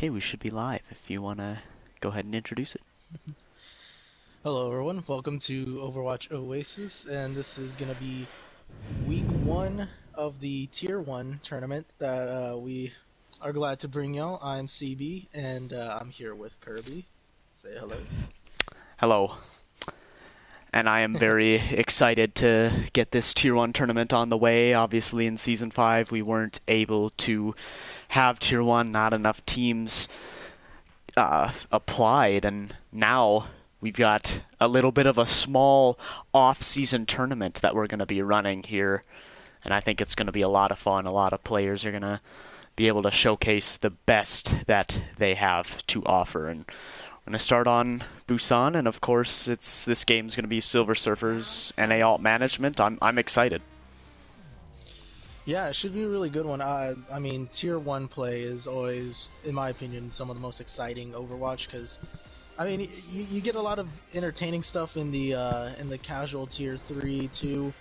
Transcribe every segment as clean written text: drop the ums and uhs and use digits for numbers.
Okay, we should be live if you want to go ahead and introduce it. Hello everyone, welcome to Overwatch Oasis, and this is going to be week 1 of the Tier 1 tournament that we are glad to bring y'all. I'm CB, and I'm here with Kirby. Say hello. Hello. And I am very excited to get this Tier 1 tournament on the way. Obviously, in Season 5, we weren't able to have Tier 1, not enough teams applied, and now we've got a little bit of a small off-season tournament that we're going to be running here, and I think it's going to be a lot of fun. A lot of players are going to be able to showcase the best that they have to offer, and we're going to start on Busan, and of course, this game's going to be Silver Surfers NA Alt Management. I'm excited. Yeah, it should be a really good one. I mean, Tier 1 play is always, in my opinion, some of the most exciting Overwatch, because I mean, you get a lot of entertaining stuff in the casual Tier 3 too,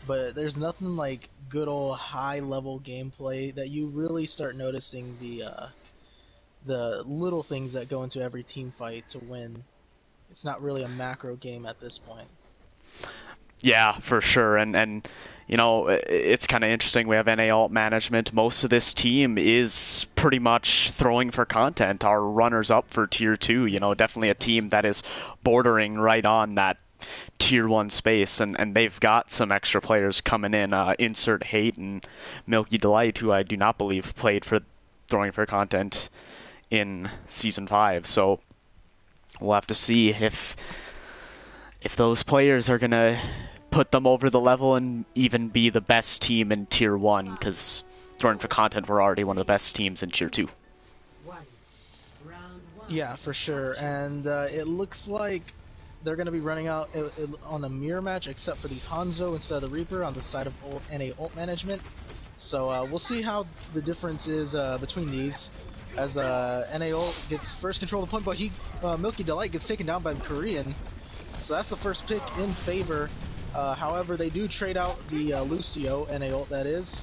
but there's nothing like good old high-level gameplay that you really start noticing the little things that go into every team fight to win. It's not really a macro game at this point. Yeah, for sure, and you know, it's kind of interesting. We have NA Alt Management. Most of this team is pretty much throwing for content. Our runners up for Tier 2, you know, definitely a team that is bordering right on that Tier 1 space, and they've got some extra players coming in. Insert Hate and Milky Delight, who I do not believe played for throwing for content in Season 5, so we'll have to see if those players are going to put them over the level and even be the best team in Tier 1, because throwing for content, we're already one of the best teams in Tier 2. Yeah, for sure, and it looks like they're going to be running out on a mirror match, except for the Hanzo instead of the Reaper on the side of NA Ult Management. So we'll see how the difference is between these, as NA Ult gets first control of the point, but Milky Delight gets taken down by the Korean. So that's the first pick in favor. However, they do trade out the Lucio, NA Ult that is,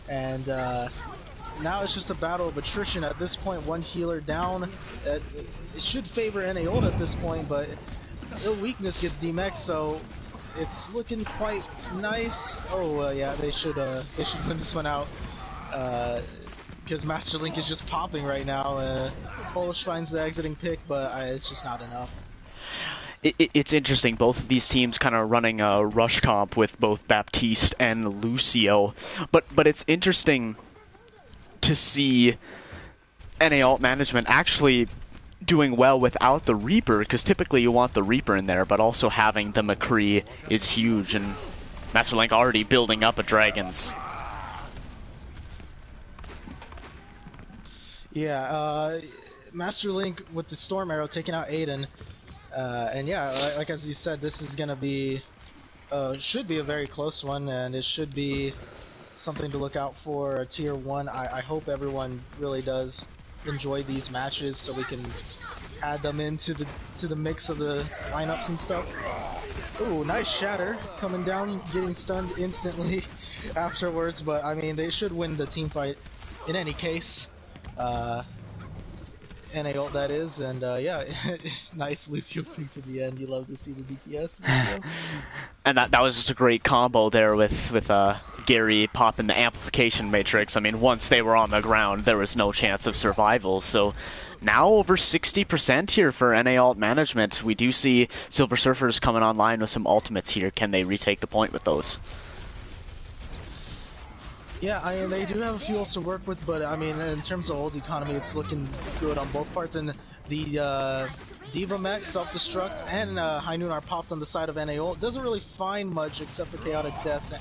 and now it's just a battle of attrition at this point. One healer down. It should favor NA Ult at this point, but Ill Weakness gets DMX, so it's looking quite nice. Oh yeah, they should win this one out, because Master Link is just popping right now. Polish finds the exiting pick, but it's just not enough. It's interesting. Both of these teams kind of running a rush comp with both Baptiste and Lucio, but it's interesting to see NA Alt Management actually doing well without the Reaper, because typically you want the Reaper in there, but also having the McCree is huge, and Master Link already building up a Dragons. Yeah, Master Link with the Storm Arrow taking out Aiden. And yeah, like as you said, this is gonna be, should be a very close one, and it should be something to look out for Tier 1. I hope everyone really does enjoy these matches, so we can add them into the mix of the lineups and stuff. Ooh, nice shatter coming down, getting stunned instantly afterwards. But I mean, they should win the team fight in any case. NA Ult that is, and yeah, nice Lucio picks at the end. You love to see the DPS. And that was just a great combo there with Gary popping the amplification matrix. I mean, once they were on the ground, there was no chance of survival. So now over 60% here for NA Alt Management. We do see Silver Surfers coming online with some ultimates here. Can they retake the point with those? Yeah, I mean, they do have a few ults to work with, but I mean, in terms of ult economy, it's looking good on both parts. And the Diva Mech, Self-Destruct, and High Noon are popped on the side of NA Ult. Doesn't really find much except for Chaotic Deaths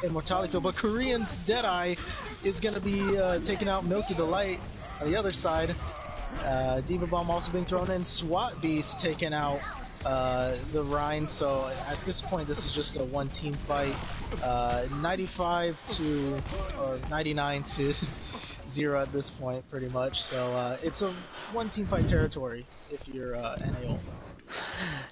and Mortality. But Korean's Deadeye is going to be taking out Milky Delight on the other side. Diva Bomb also being thrown in. SWAT Beast taking out the Rhine, so at this point this is just a one team fight. 95 to or 99 to 0 at this point, pretty much. So it's a one team fight territory if you're NA Ult.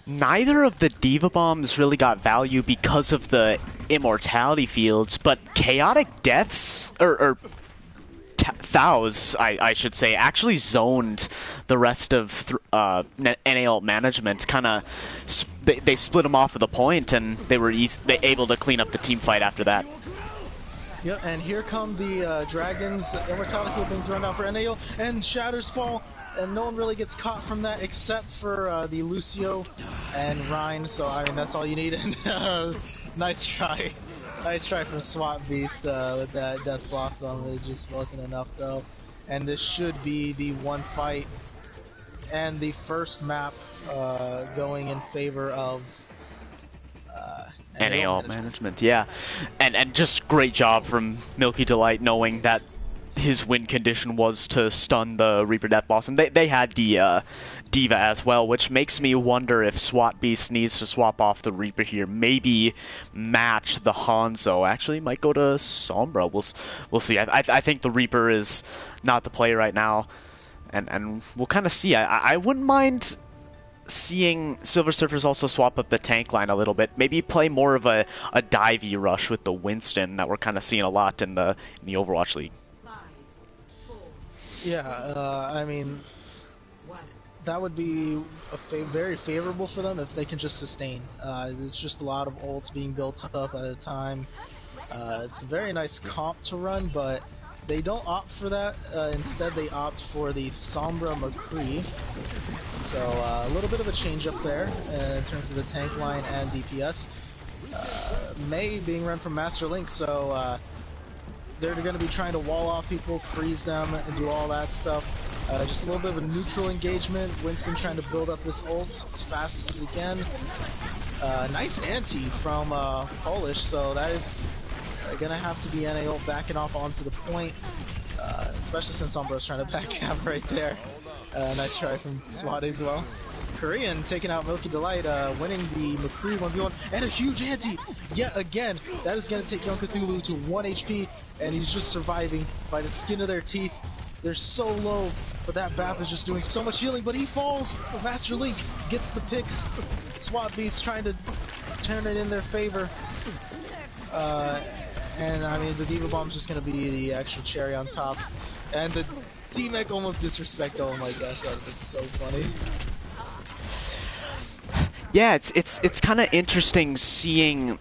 Neither of the Diva Bombs really got value because of the immortality fields, but Chaotic Deaths or Thaus, I should say, actually zoned the rest of NA management. Kind of, they split them off of the point, and they were able to clean up the team fight after that. Yep, and here come the Dragons. Immortality being thrown down for NAO, and Shatters fall, and no one really gets caught from that except for the Lucio and Rhine. So I mean, that's all you need. And nice try. Nice try from SWAT Beast with that Death Blossom. It just wasn't enough though. And this should be the one fight and the first map going in favor of NA management. Yeah. And just great job from Milky Delight knowing that his win condition was to stun the Reaper Death Blossom. They had the D.Va as well, which makes me wonder if SWAT Beast needs to swap off the Reaper here. Maybe match the Hanzo. Actually, might go to Sombra. We'll see. I think the Reaper is not the play right now, and we'll kind of see. I wouldn't mind seeing Silver Surfers also swap up the tank line a little bit. Maybe play more of a divey rush with the Winston that we're kind of seeing a lot in the Overwatch League. Yeah, I mean, that would be very favorable for them if they can just sustain. It's just a lot of ults being built up at a time. It's a very nice comp to run, but they don't opt for that. Instead, they opt for the Sombra McCree. So a little bit of a change up there in terms of the tank line and DPS. Mei being run from Master Link, so they're going to be trying to wall off people, freeze them, and do all that stuff. Just a little bit of a neutral engagement. Winston trying to build up this ult as fast as he can. Nice anti from Polish, so that is going to have to be NA ult backing off onto the point, especially since Sombra's trying to back up right there. Nice try from SWAT as well. Korean taking out Milky Delight, winning the McCree 1v1, and a huge anti yet again. That is going to take Young Cthulhu to 1 HP, and he's just surviving by the skin of their teeth. They're so low, but that BAP is just doing so much healing, but he falls. Master Link gets the picks. SWAT Beast trying to turn it in their favor. And I mean, the D.Va Bomb's just going to be the extra cherry on top. And the D-Mech almost disrespect. Oh my gosh, that's so funny. Yeah, it's kind of interesting seeing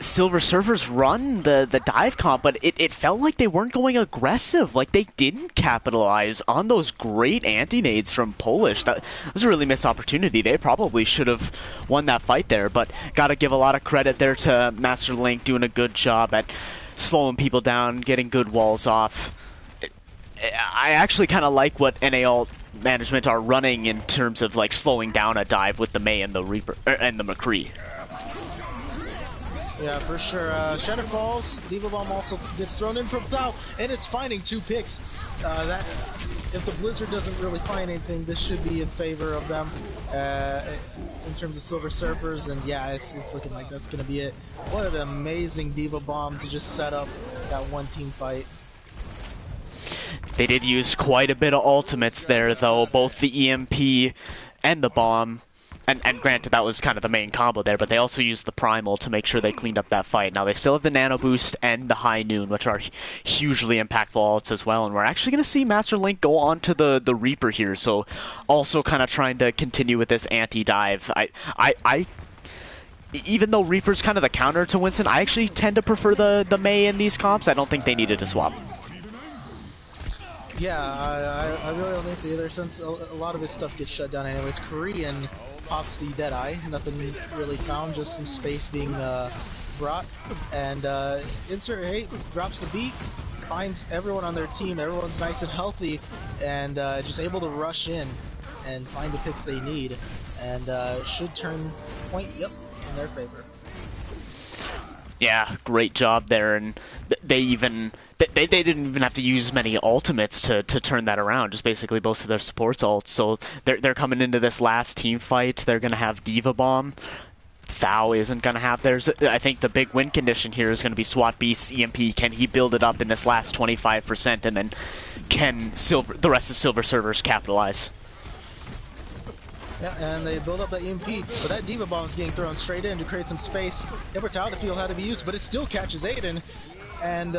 Silver Surfers run the dive comp, but it felt like they weren't going aggressive. Like, they didn't capitalize on those great anti-nades from Polish. That was a really missed opportunity. They probably should have won that fight there, but gotta give a lot of credit there to Master Link doing a good job at slowing people down, getting good walls off. I actually kind of like what NA management are running in terms of like slowing down a dive with the Mei and the Reaper and the McCree. Yeah, for sure. Shatter falls. D.Va Bomb also gets thrown in from Thao, and it's finding 2 picks. That if the Blizzard doesn't really find anything, this should be in favor of them in terms of Silver Surfers. And yeah, it's looking like that's gonna be it. What an amazing D.Va Bomb to just set up that one-team fight. They did use quite a bit of ultimates there, though, both the EMP and the bomb. And granted, that was kind of the main combo there, but they also used the Primal to make sure they cleaned up that fight. Now, they still have the Nano Boost and the High Noon, which are hugely impactful ults as well. And we're actually going to see Master Link go on to the Reaper here, so also kind of trying to continue with this anti-dive. Even though Reaper's kind of the counter to Winston, I actually tend to prefer the Mei in these comps. I don't think they needed to swap. Yeah, I really don't think so either, since a lot of this stuff gets shut down anyways. Korean pops the Deadeye, nothing really found, just some space being brought. And Insert Hate drops the beat, finds everyone on their team, everyone's nice and healthy, and just able to rush in and find the picks they need. And should turn point, yep, in their favor. Yeah, great job there, and they didn't even have to use many ultimates to turn that around. Just basically most of their supports ults. So they're coming into this last team fight. They're gonna have D.Va Bomb. Thao isn't gonna have theirs. I think the big win condition here is gonna be SWAT Beast EMP. Can he build it up in this last 25%, and then can the rest of Silver Surfers capitalize? Yeah, and they build up that EMP, but that D.Va Bomb is getting thrown straight in to create some space. Immortality Field had to be used, but it still catches Aiden. And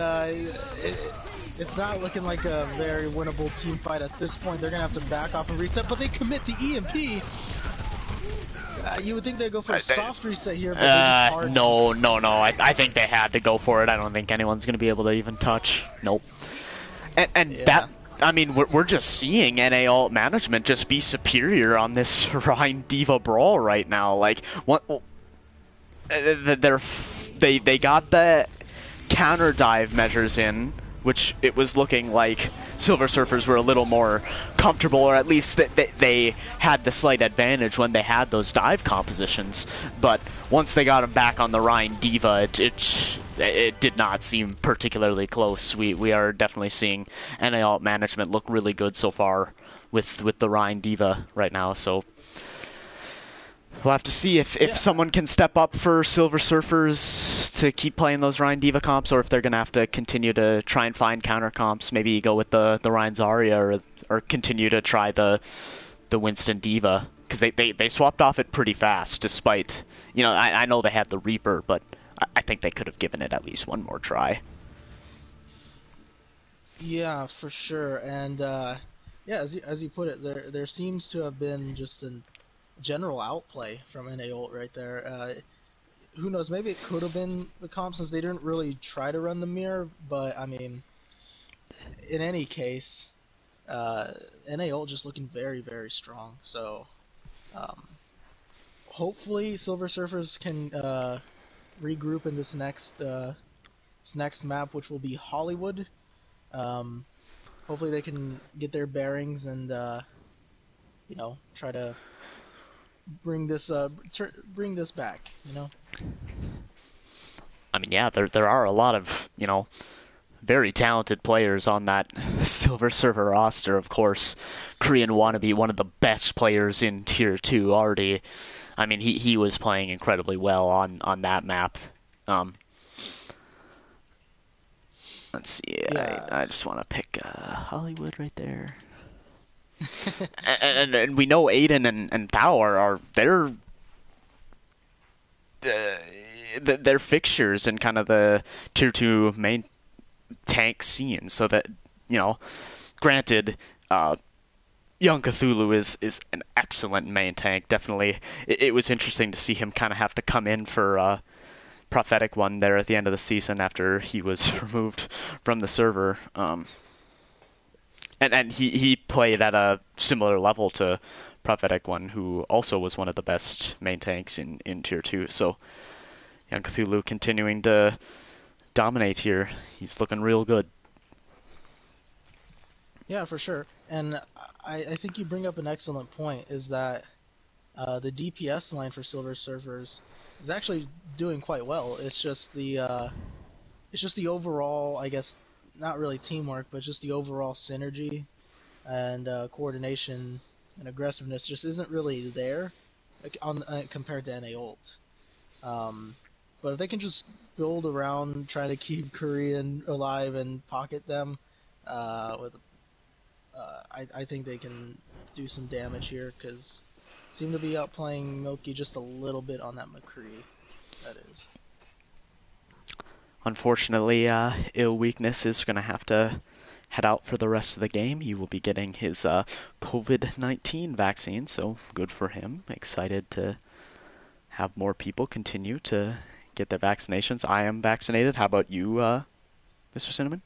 It's not looking like a very winnable team fight at this point. They're gonna have to back off and reset, but they commit the EMP. You would think they'd go for a soft reset here, but they just hard. No. I think they had to go for it. I don't think anyone's going to be able to even touch. Nope. And Yeah. that, I mean, we're just seeing NA alt management just be superior on this Rein Diva brawl right now. Like, what? They got the counter dive measures in, which it was looking like Silver Surfers were a little more comfortable, or at least they had the slight advantage when they had those dive compositions. But once they got them back on the Rein Diva, it did not seem particularly close. We are definitely seeing NA alt management look really good so far with the Rein Diva right now. So we'll have to see if someone can step up for Silver Surfers to keep playing those Rein Diva comps, or if they're going to have to continue to try and find counter comps. Maybe go with the Rein Zarya, or continue to try the Winston Diva, because they swapped off it pretty fast, despite, I know they had the Reaper, but I think they could have given it at least one more try. Yeah, for sure. And yeah, as you put it, there seems to have been just a general outplay from NA ult right there. Who knows? Maybe it could have been the comp, since they didn't really try to run the mirror. But I mean, in any case, NA ult just looking very, very strong. So hopefully Silver Surfers can regroup in this next map, which will be Hollywood. Hopefully they can get their bearings and try to bring this back. I mean, yeah, there are a lot of very talented players on that Silver Surfer roster. Of course, Korean Wannabe, one of the best players in Tier 2 already. I mean, he was playing incredibly well on that map. Let's see. Yeah. I just want to pick Hollywood right there. and we know Aiden and Thao are their fixtures in kind of the Tier 2 main tank scene. So that, granted, Young Cthulhu is an excellent main tank. Definitely, it was interesting to see him kind of have to come in for Prophetic One there at the end of the season after he was removed from the server. And he played at a similar level to Prophetic One, who also was one of the best main tanks in Tier 2. So Young Cthulhu continuing to dominate here. He's looking real good. Yeah, for sure. And I think you bring up an excellent point, is that the DPS line for Silver Surfers is actually doing quite well. It's just the overall, I guess, not really teamwork, but just the overall synergy and coordination and aggressiveness just isn't really there, like, compared to NA ult. But if they can just build around, try to keep Korean alive and pocket them, I think they can do some damage here, because seem to be outplaying Milky just a little bit on that McCree. That is. Unfortunately, Ill Weakness is going to have to head out for the rest of the game. He will be getting his COVID-19 vaccine, so good for him. Excited to have more people continue to get their vaccinations. I am vaccinated. How about you, Mr. Cinnamon?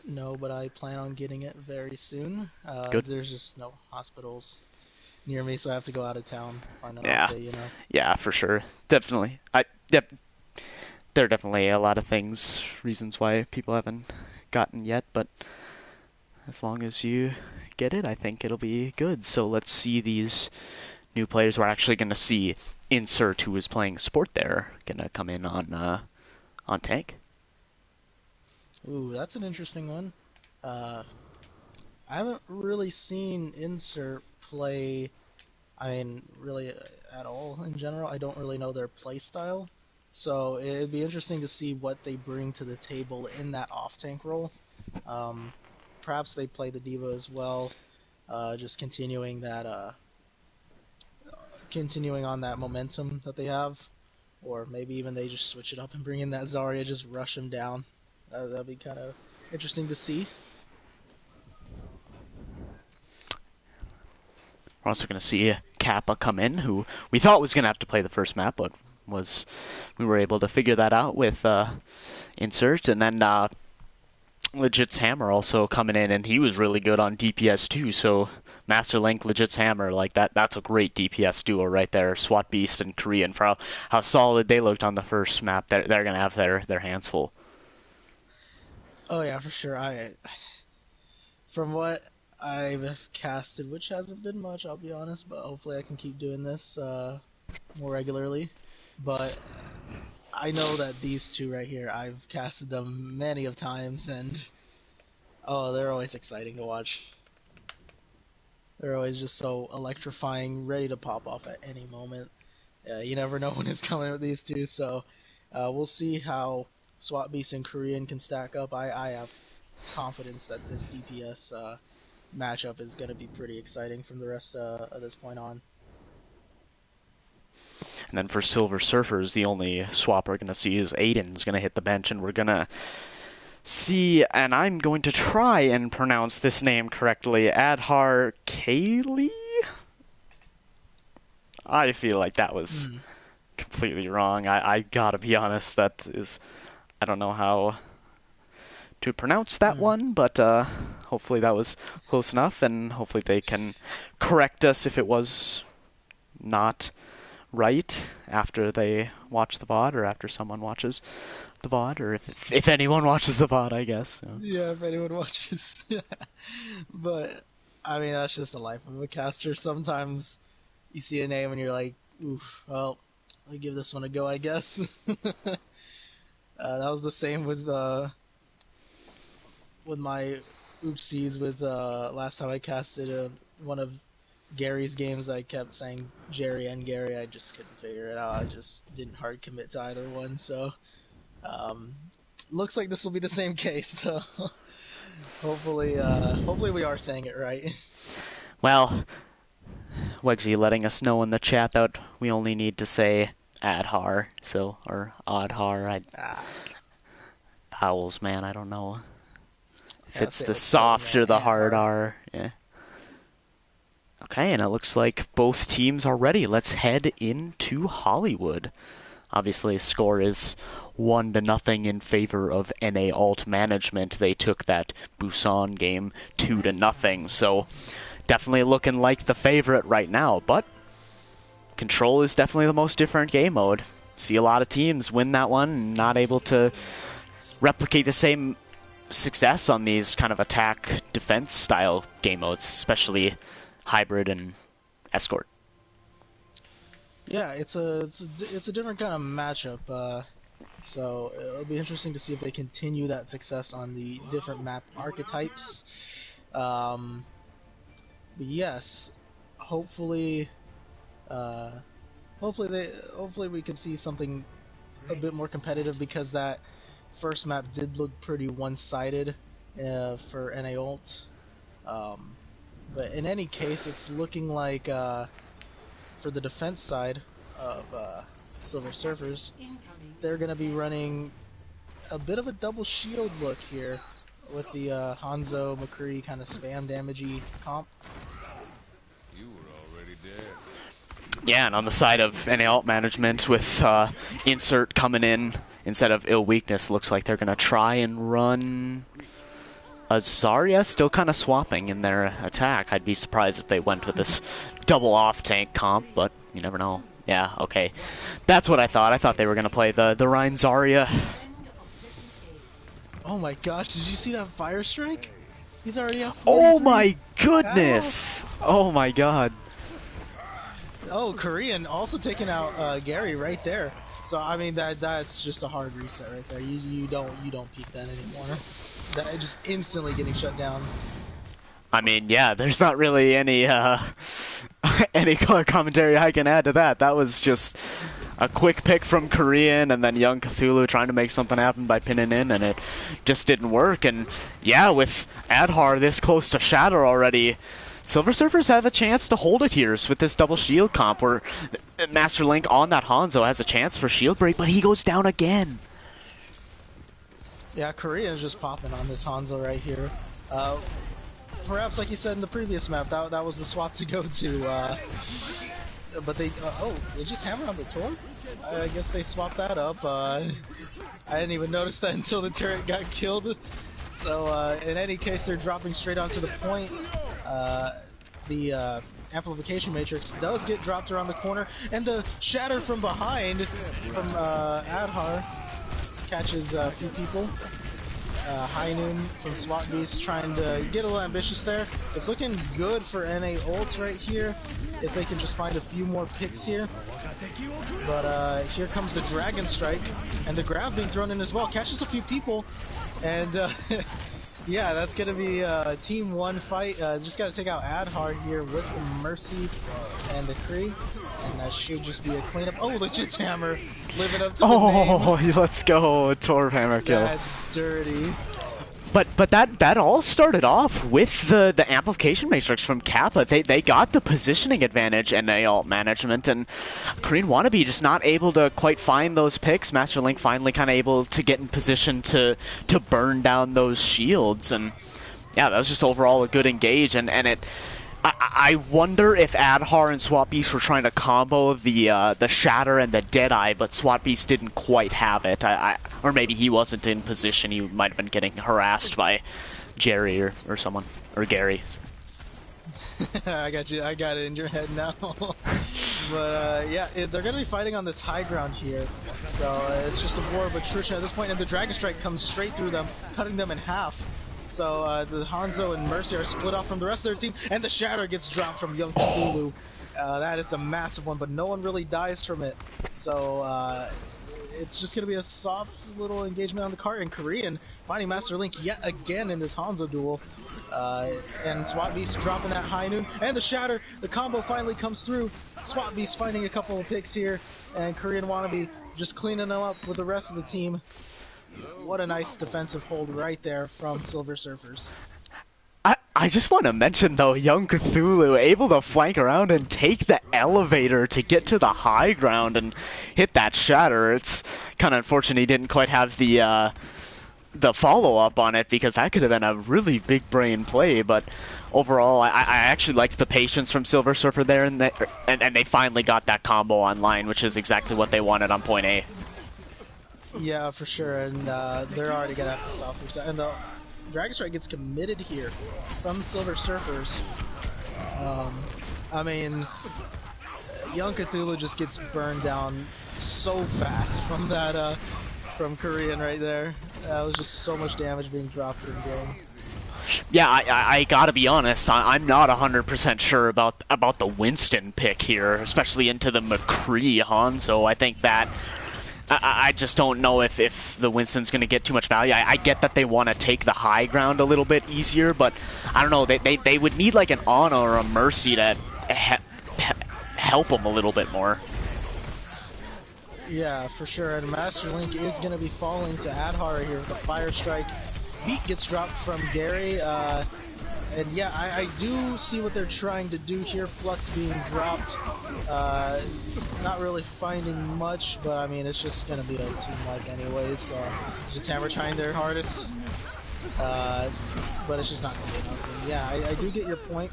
No, but I plan on getting it very soon. Good. There's just no hospitals near me, so I have to go out of town on an Yeah. off day, Yeah, for sure. Definitely. Yep. There are definitely a lot of reasons why people haven't gotten yet, but as long as you get it, I think it'll be good. So let's see these new players. We're actually going to see Insert, who is playing support there, going to come in on tank. Ooh, that's an interesting one. I haven't really seen Insert play, really at all in general. I don't really know their play style. So it'd be interesting to see what they bring to the table in that off-tank role. Perhaps they play the Diva as well, just continuing on that momentum that they have, or maybe even they just switch it up and bring in that Zarya, just rush him down. That'd be kind of interesting to see. We're also going to see Kappa come in, who we thought was going to have to play the first map, but we were able to figure that out with Insert, and then Legit's Hammer also coming in, and he was really good on DPS too. So Master Link, Legit's Hammer, like that's a great DPS duo right there. SWAT Beast and Korean, for how solid they looked on the first map. They're going to have their hands full. Oh yeah, for sure. From what I've casted, which hasn't been much, I'll be honest, but hopefully I can keep doing this more regularly. But I know that these two right here, I've casted them many of times, and oh, they're always exciting to watch. They're always just so electrifying, ready to pop off at any moment. You never know when it's coming with these two, so we'll see how SWAT Beast and Korean can stack up. I have confidence that this DPS matchup is going to be pretty exciting from the rest of this point on. And then for Silver Surfers, the only swap we're going to see is Aiden's going to hit the bench, and we're going to see, and I'm going to try and pronounce this name correctly, Adhar Kaylee? I feel like that was completely wrong. I gotta be honest, that is, I don't know how to pronounce that one, but hopefully that was close enough, and hopefully they can correct us if it was not right after they watch the VOD, or after someone watches the VOD, or if anyone watches the VOD, I guess. Yeah, if anyone watches. But, I mean, that's just the life of a caster. Sometimes you see a name and you're like, oof, well, I'll give this one a go, I guess. That was the same with my oopsies with last time I casted one of Gary's games. I kept saying Jerry and Gary. I just couldn't figure it out. I just didn't hard commit to either one. So looks like this will be the same case. So hopefully we are saying it right. Well, Wegsy letting us know in the chat that we only need to say Adhar, so, or Adhar. Vowels, man, I don't know if it's the soft or the hard R. Yeah. Okay, and it looks like both teams are ready. Let's head into Hollywood. Obviously, score is 1-0 in favor of NA Alt Management. They took that Busan game 2-0, so definitely looking like the favorite right now. But Control is definitely the most different game mode. See a lot of teams win that one and not able to replicate the same success on these kind of attack defense style game modes, especially Hybrid and Escort. Yeah, it's a different kind of matchup. So it'll be interesting to see if they continue that success on the different map archetypes. But yes, hopefully we can see something a bit more competitive, because that first map did look pretty one-sided for NA Ult. But in any case, it's looking like for the defense side of Silver Surfers, they're going to be running a bit of a double shield look here with the Hanzo McCree kind of spam damagey comp. You were already dead. Yeah, and on the side of NA Alt Management with Insert coming in instead of Ill Weakness, looks like they're going to try and run a Zarya, still kind of swapping in their attack. I'd be surprised if they went with this double off-tank comp, but you never know. Yeah, okay. That's what I thought. I thought they were going to play the Rein Zarya. Oh my gosh, did you see that Fire Strike? He's already up 43. Oh my goodness! Oh my god. Oh, Korean also taking out Gary right there. So I mean that's just a hard reset right there. You don't peek that anymore. That just instantly getting shut down. I mean, yeah, there's not really any any color commentary I can add to that. That was just a quick pick from Korean, and then Young Cthulhu trying to make something happen by pinning in, and it just didn't work. And yeah, with Adhar this close to Shatter already, Silver Surfers have a chance to hold it here with this double shield comp, where Master Link on that Hanzo has a chance for shield break, but he goes down again. Yeah, Korea is just popping on this Hanzo right here. Perhaps, like you said in the previous map, that was the swap to go to. But they they just hammered on the Tor? I guess they swapped that up. I didn't even notice that until the turret got killed. So in any case, they're dropping straight onto the point. The amplification matrix does get dropped around the corner, and the shatter from behind from Adhar catches a few people. High Noon from SWAT Beast trying to get a little ambitious there. It's looking good for NA ult right here, if they can just find a few more picks here. But here comes the Dragon Strike, and the grab being thrown in as well. Catches a few people, and yeah, that's gonna be a Team 1 fight. Just gotta take out Adhar here with the Mercy and the Kree, and that should just be a cleanup. Oh, Legit's Hammer living up to the name. Oh, let's go, Torv Hammer kill. That's dirty. But that all started off with the amplification matrix from Kappa. They got the positioning advantage and the ult management, and Korean Wannabe just not able to quite find those picks. Master Link finally kind of able to get in position to burn down those shields, and yeah, that was just overall a good engage, and it. I wonder if Adhar and SWAT Beast were trying to combo the Shatter and the Deadeye, but SWAT Beast didn't quite have it. Or maybe he wasn't in position. He might have been getting harassed by Jerry or someone, or Gary. I got you. I got it in your head now. But yeah, they're going to be fighting on this high ground here. So it's just a war of attrition at this point, and the Dragon Strike comes straight through them, cutting them in half. So the Hanzo and Mercy are split off from the rest of their team, and the Shatter gets dropped from Young Cthulhu. That is a massive one, but no one really dies from it. So it's just going to be a soft little engagement on the cart, and Korean finding Master Link yet again in this Hanzo duel. And SWAT Beast dropping that High Noon, and the Shatter, the combo finally comes through. SWAT Beast finding a couple of picks here, and Korean Wannabe just cleaning them up with the rest of the team. What a nice defensive hold right there from Silver Surfers. I just want to mention, though, Young Cthulhu able to flank around and take the elevator to get to the high ground and hit that Shatter. It's kind of unfortunate he didn't quite have the follow-up on it, because that could have been a really big brain play, but overall, I actually liked the patience from Silver Surfer there, and they finally got that combo online, which is exactly what they wanted on point A. Yeah, for sure, and they're already gonna have to self reset. And the Dragon Strike gets committed here from Silver Surfers. I mean, Young Cthulhu just gets burned down so fast from that, from Korean right there. That was just so much damage being dropped in game. Yeah, I gotta be honest, I'm not 100% sure about the Winston pick here, especially into the McCree Hanzo. I think that I just don't know if the Winston's going to get too much value. I get that they want to take the high ground a little bit easier, but I don't know. They would need like an Ana or a Mercy to help them a little bit more. Yeah, for sure. And Master Link is going to be falling to Adhar here with a Fire Strike. Beat gets dropped from Gary. And yeah, I do see what they're trying to do here. Flux being dropped. Not really finding much, but I mean, it's just going to be a team-like anyways. Just Hammer trying their hardest. But it's just not going to be enough. And yeah, I do get your point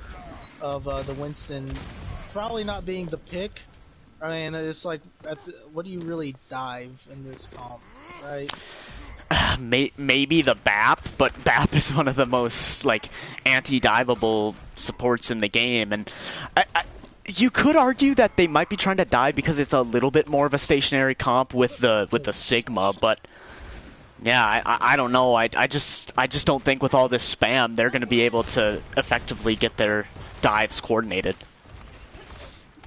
of the Winston probably not being the pick. I mean, it's like, what do you really dive in this comp, right? Maybe the BAP, but BAP is one of the most like anti-diveable supports in the game, and you could argue that they might be trying to dive because it's a little bit more of a stationary comp with the Sigma, but yeah, I don't know. I just don't think with all this spam they're going to be able to effectively get their dives coordinated.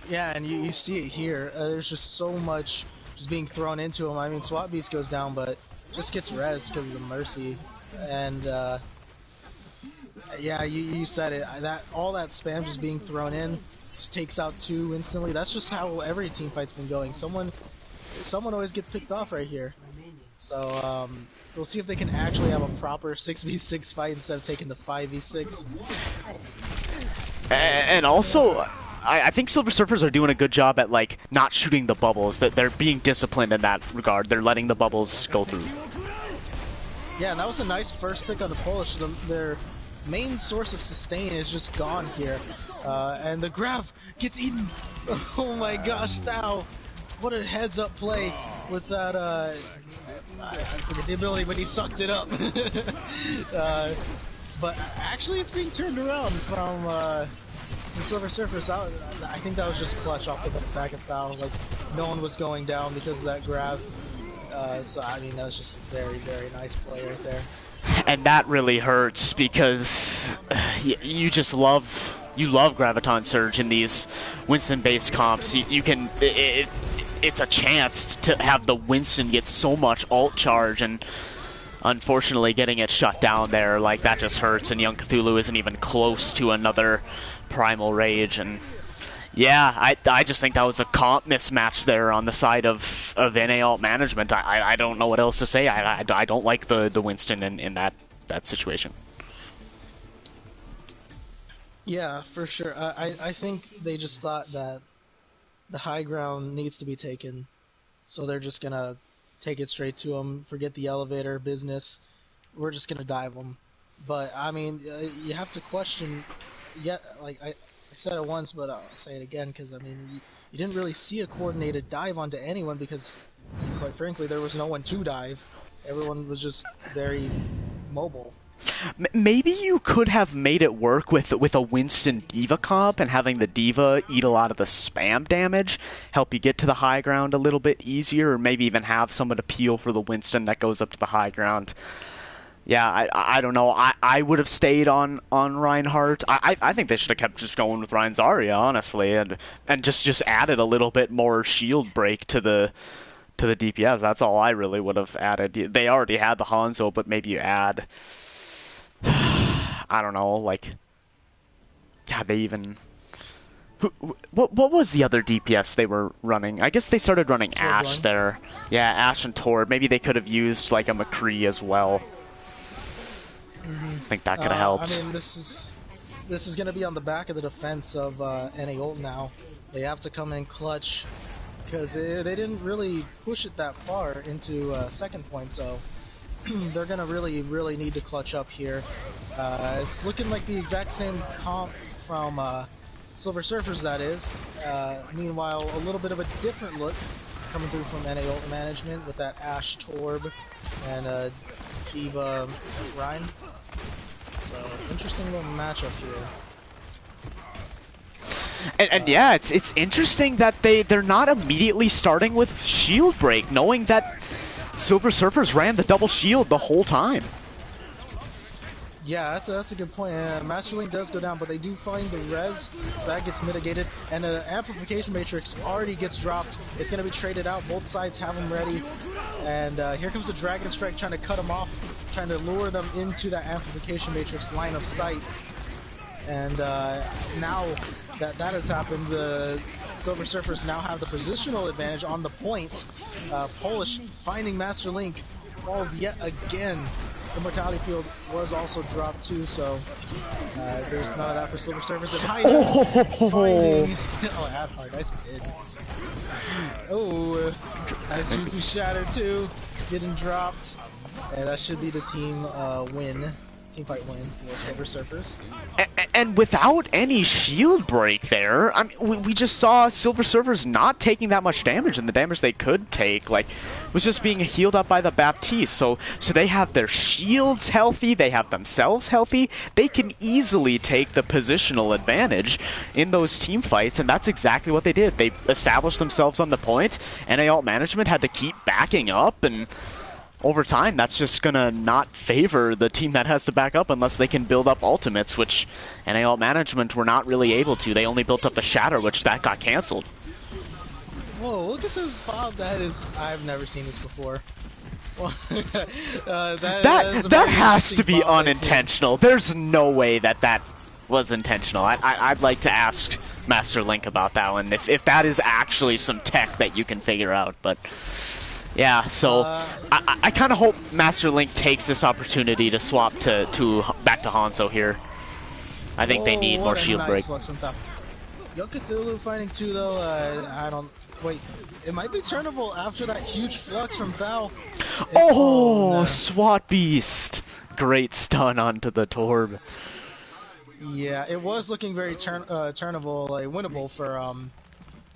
Yeah, and you see it here. There's just so much just being thrown into him. I mean, SWAT Beast goes down, but just gets res because of the Mercy. And yeah, you said it. All that spam just being thrown in just takes out 2 instantly. That's just how every team fight's been going. Someone always gets picked off right here. So we'll see if they can actually have a proper 6v6 fight instead of taking the 5v6. And also, I think Silver Surfers are doing a good job at like not shooting the bubbles. That they're being disciplined in that regard. They're letting the bubbles go through. Yeah, and that was a nice first pick on the Polish. Their main source of sustain is just gone here. And the grab gets eaten. Oh my gosh, Thao. What a heads up play with that, I forget the ability, but he sucked it up. But actually it's being turned around from the Silver Surfers out. I think that was just clutch off the back of Thao. Like, no one was going down because of that grab. So I mean, that was just a very, very nice play right there. And that really hurts because you just love Graviton Surge in these Winston-based comps. You can it's a chance to have the Winston get so much ult charge, and unfortunately getting it shut down there, like, that just hurts. And Young Cthulhu isn't even close to another Primal Rage, and yeah, I just think that was a comp mismatch there on the side of NA alt management. I don't know what else to say. I don't like the Winston in that situation. Yeah, for sure. I think they just thought that the high ground needs to be taken, so they're just gonna take it straight to them, forget the elevator business, we're just gonna dive them. But I mean, you have to question, like I said it once, but I'll say it again, because I mean, you didn't really see a coordinated dive onto anyone because, quite frankly, there was no one to dive. Everyone was just very mobile. Maybe you could have made it work with a Winston D.Va comp and having the D.Va eat a lot of the spam damage, help you get to the high ground a little bit easier, or maybe even have someone appeal for the Winston that goes up to the high ground. Yeah, I don't know. I would have stayed on Reinhardt. I think they should have kept just going with Rein Zarya, honestly, and just added a little bit more shield break to the DPS. That's all I really would have added. They already had the Hanzo, but maybe you add, I don't know, like, God, they even... What was the other DPS they were running? I guess they started running Ashe there. Yeah, Ashe and Tord. Maybe they could have used, like, a McCree as well. I think that could have helped. I mean, this is going to be on the back of the defense of NA ult now. They have to come in clutch because they didn't really push it that far into second point, so they're going to really need to clutch up here. It's looking like the exact same comp from Silver Surfers, that is. Meanwhile, a little bit of a different look coming through from NA ult management with that Ashe Torb and D.Va Rein. So, interesting little matchup here. And yeah, it's interesting that they're not immediately starting with shield break, knowing that Silver Surfers ran the double shield the whole time. Yeah, that's a good point. Master Link does go down, but they do find the res, so that gets mitigated. And the Amplification Matrix already gets dropped. It's going to be traded out. Both sides have them ready. And here comes the Dragon Strike trying to cut them off, trying to lure them into that Amplification Matrix line of sight. And now that has happened, the Silver Surfers now have the positional advantage on the point. Polish finding Master Link, falls yet again. The Mortality Field was also dropped too, so there's none of that for Silver Surfers. And finding... Oh, Adhard, nice mid. Oh, nice Jutsu Shatter too, getting dropped. And that should be the team win. Team fight win for Silver Surfers. And without any shield break there, I mean, we just saw Silver Surfers not taking that much damage, and the damage they could take, like, was just being healed up by the Baptiste. So they have their shields healthy, they have themselves healthy, they can easily take the positional advantage in those team fights, and that's exactly what they did. They established themselves on the point, NA alt management had to keep backing up, and over time, that's just gonna not favor the team that has to back up unless they can build up ultimates, which NA alt management were not really able to. They only built up the Shatter, which that got canceled. Whoa, look at this Bob. That is... I've never seen this before. that has to be unintentional. There's no way that was intentional. I'd like to ask Master Link about that one, if that is actually some tech that you can figure out, but... Yeah, so I kind of hope Master Link takes this opportunity to swap to back to Hanzo here. I think they need more shield break. Young Cthulhu fighting too, though. I Wait, it might be turnable after that huge flux from Val. Oh, no. SWAT Beast! Great stun onto the Torb. Yeah, it was looking very turnable, like winnable for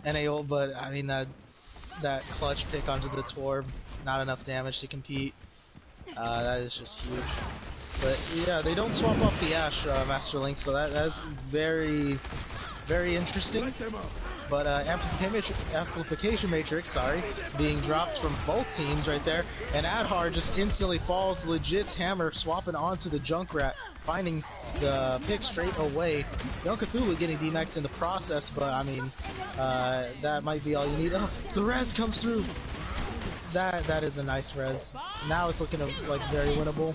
NAO, but I mean that clutch pick onto the Torb, not enough damage to compete. That is just huge. But yeah, they don't swap off the Ashe, Master Link, so that's very, very interesting. But amplification matrix, sorry, being dropped from both teams right there, and Adhar just instantly falls. Legit's hammer swapping onto the Junkrat, finding the pick straight away. Young Cthulhu getting DMAxed in the process, but I mean, that might be all you need. Oh, the res comes through. That is a nice res. Now it's looking like very winnable.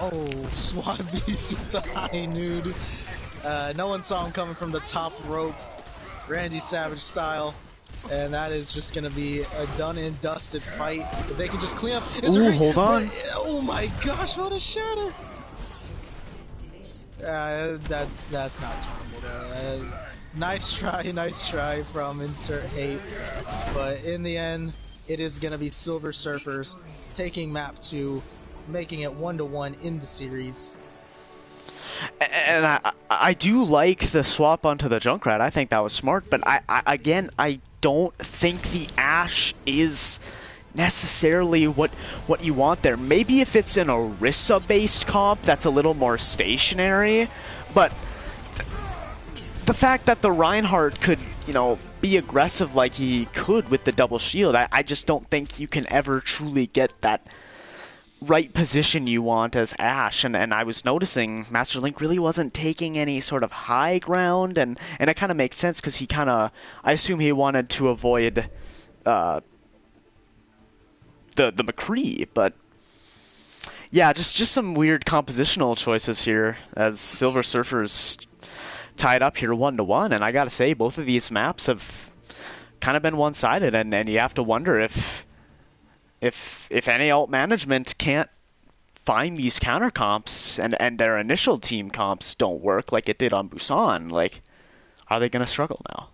Oh, SWAT Beast with the high nude. No one saw him coming from the top rope, Randy Savage style, and that is just gonna be a done and dusted fight. If they can just clean up. Ooh, hold on. But, oh my gosh, what a shatter! That's not terrible. Nice try from Insert Hate, but in the end, it is gonna be Silver Surfers taking map 2, making it 1-1 in the series. And I do like the swap onto the Junkrat. I think that was smart, but I don't think the Ashe is necessarily what you want there. Maybe if it's an Orisa based comp that's a little more stationary, but the fact that the Reinhardt could, you know, be aggressive like he could with the double shield, I just don't think you can ever truly get that right position you want as Ashe, and I was noticing Master Link really wasn't taking any sort of high ground, and it kind of makes sense because he kind of, I assume he wanted to avoid the McCree, but yeah, just some weird compositional choices here as Silver Surfers tied up here 1-1, and I gotta say both of these maps have kind of been one-sided, and you have to wonder if NA alt management can't find these counter comps and their initial team comps don't work like it did on Busan, like, are they going to struggle now?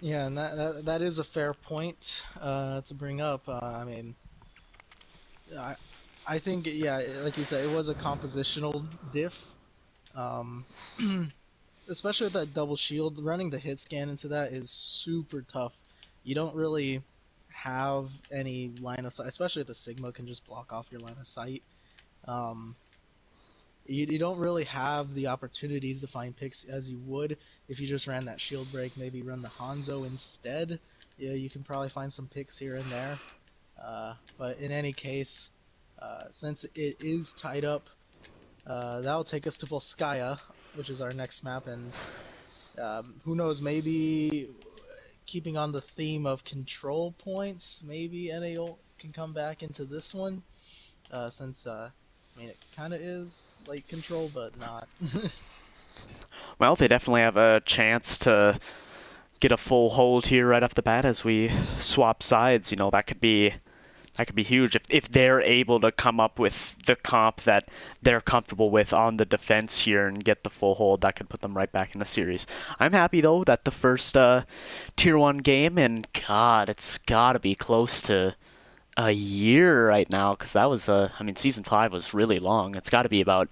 Yeah, and that is a fair point to bring up. I mean, I think, yeah, like you said, it was a compositional diff. Especially with that double shield, running the hit scan into that is super tough. You don't really have any line of sight, especially if the Sigma can just block off your line of sight. You don't really have the opportunities to find picks as you would if you just ran that shield break, maybe run the Hanzo instead. Yeah, you can probably find some picks here and there. But in any case, since it is tied up, that'll take us to Volskaya, which is our next map, and who knows, maybe keeping on the theme of control points, maybe NAO can come back into this one, since I mean, it kind of is like control, but not. Well, they definitely have a chance to get a full hold here right off the bat as we swap sides. You know, that could be huge if they're able to come up with the comp that they're comfortable with on the defense here and get the full hold. That could put them right back in the series. I'm happy though that the first tier 1 game, and God, it's gotta be close to a year right now, because that was I mean, season 5 was really long. It's got to be about,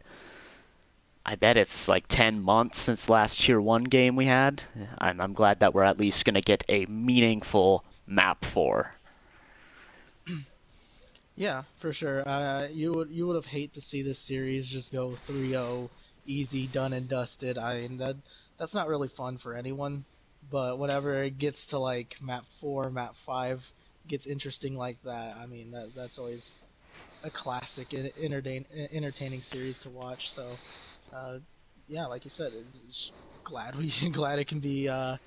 I bet it's like 10 months since the last tier 1 game we had. I'm glad that we're at least gonna get a meaningful map 4. Yeah, for sure. You would have hate to see this series just go 3-0, easy, done and dusted. I mean, that's not really fun for anyone. But whenever it gets to like map 4, map 5, gets interesting like that. I mean, that's always a classic, entertaining series to watch. So, yeah, like you said, it's glad it can be at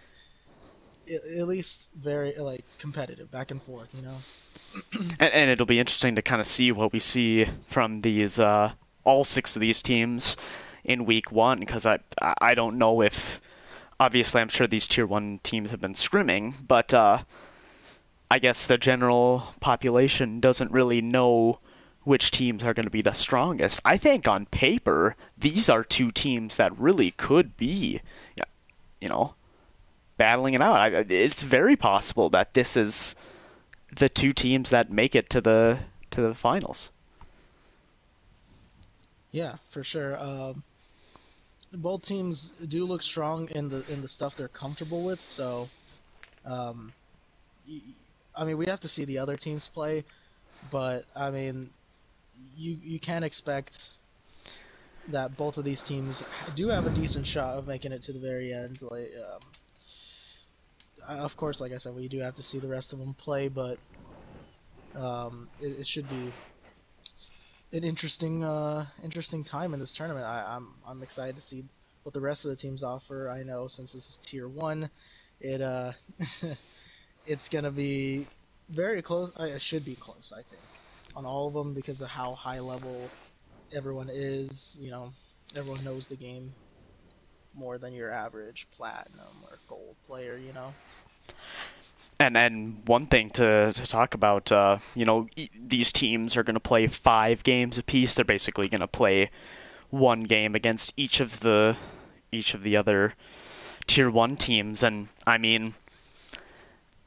least very like competitive, back and forth, you know. And it'll be interesting to kind of see what we see from these all 6 of these teams in week 1, because I don't know if, obviously I'm sure these tier 1 teams have been scrimming, but I guess the general population doesn't really know which teams are going to be the strongest. I think on paper these are 2 teams that really could be, you know, battling it out. It's very possible that this is the two teams that make it to the finals. Yeah, for sure. Both teams do look strong in the stuff they're comfortable with. So, um, I mean, we have to see the other teams play, but I mean, you can expect that both of these teams do have a decent shot of making it to the very end. Like, of course, like I said, we do have to see the rest of them play, but it should be an interesting time in this tournament. I'm excited to see what the rest of the teams offer. I know since this is tier 1, it it's gonna be very close. It should be close, I think, on all of them because of how high level everyone is. You know, everyone knows the game more than your average platinum or gold player. You know. And one thing to talk about, these teams are going to play 5 games apiece. They're basically going to play one game against each of the other tier 1 teams, and I mean,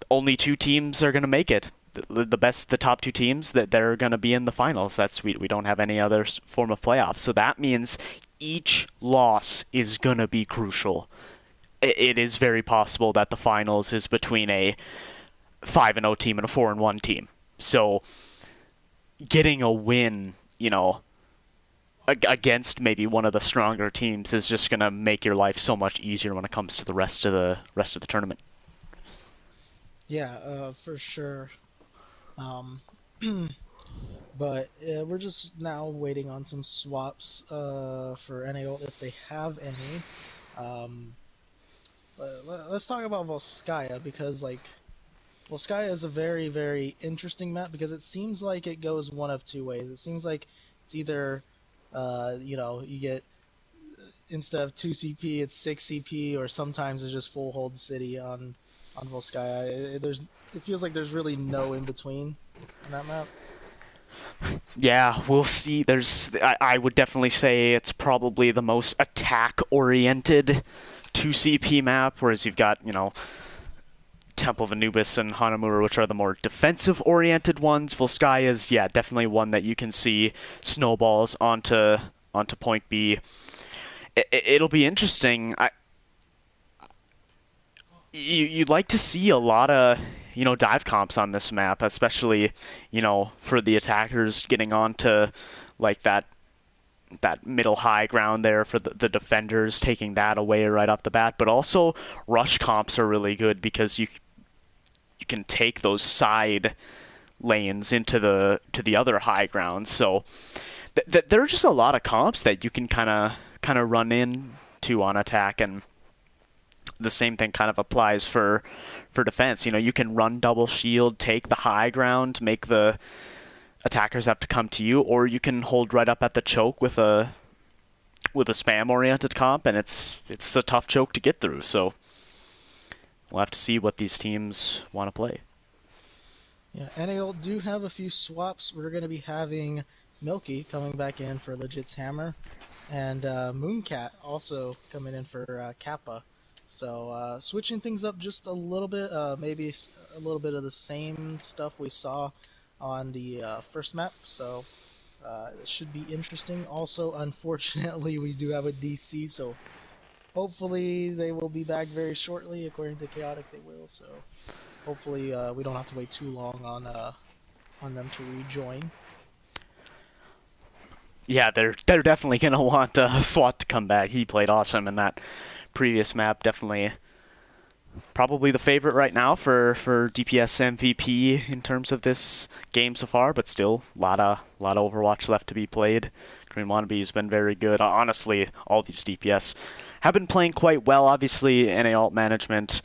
only 2 teams are going to make it. The top 2 teams that they're going to be in the finals. We don't have any other form of playoff, so that means each loss is going to be crucial. It is very possible that the finals is between a 5-0 team and a 4-1 team. So getting a win, against maybe one of the stronger teams is just going to make your life so much easier when it comes to the rest of the tournament. Yeah, for sure. Um, but we're just now waiting on some swaps for NAO if they have any. Let's talk about Volskaya because Volskaya is a very, very interesting map because it seems like it goes one of 2 ways. It seems like it's either you get instead of 2 CP it's 6 CP, or sometimes it's just full hold city on Volskaya. It feels like there's really no in between on that map. Yeah, we'll see. I would definitely say it's probably the most attack-oriented 2CP map, whereas you've got, Temple of Anubis and Hanamura, which are the more defensive-oriented ones. Volskaya is, definitely one that you can see snowballs onto point B. It'll be interesting. You'd like to see a lot of dive comps on this map, especially for the attackers getting onto like that middle high ground there, for the defenders taking that away right off the bat. But also rush comps are really good because you can take those side lanes into the other high grounds. So there are just a lot of comps that you can kind of run into on attack, and the same thing kind of applies for defense. You can run double shield, take the high ground, make the attackers have to come to you, or you can hold right up at the choke with a spam oriented comp, and it's a tough choke to get through. So we'll have to see what these teams want to play. Yeah, NAL do have a few swaps. We're going to be having Milky coming back in for Legit's Hammer, and Mooncat also coming in for Kappa. So switching things up just a little bit, maybe a little bit of the same stuff we saw on the first map. So it should be interesting. Also, unfortunately, we do have a DC, so hopefully they will be back very shortly. According to Chaotic, they will. So hopefully we don't have to wait too long on them to rejoin. Yeah, they're definitely gonna want SWAT to come back. He played awesome in that previous map. Definitely, probably the favorite right now for DPS MVP in terms of this game so far. But still, lot of Overwatch left to be played. Green Wannabe's been very good. Honestly, all these DPS have been playing quite well. Obviously, NA alt management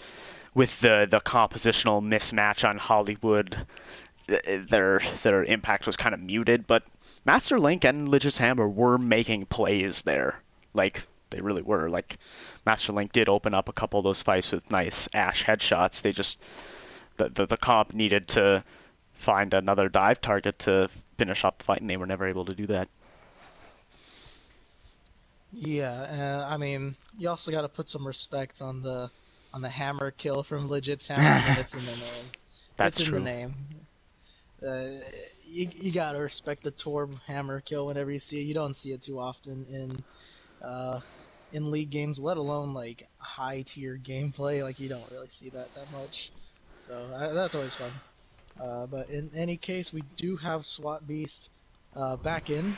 with the compositional mismatch on Hollywood, their impact was kind of muted, but Master Link and Legit's Hammer were making plays there. Like, they really were. Like, Master Link did open up a couple of those fights with nice Ashe headshots. They just, the comp needed to find another dive target to finish off the fight, and they were never able to do that. Yeah, I mean, you also got to put some respect on the on the hammer kill from Legit's hammer. I mean, it's in the name. That's it's in true. the name. You gotta respect the Torb hammer kill whenever you see it. You don't see it too often in league games, let alone like high tier gameplay. Like you don't really see that much. So that's always fun. But in any case, we do have SWAT Beast back in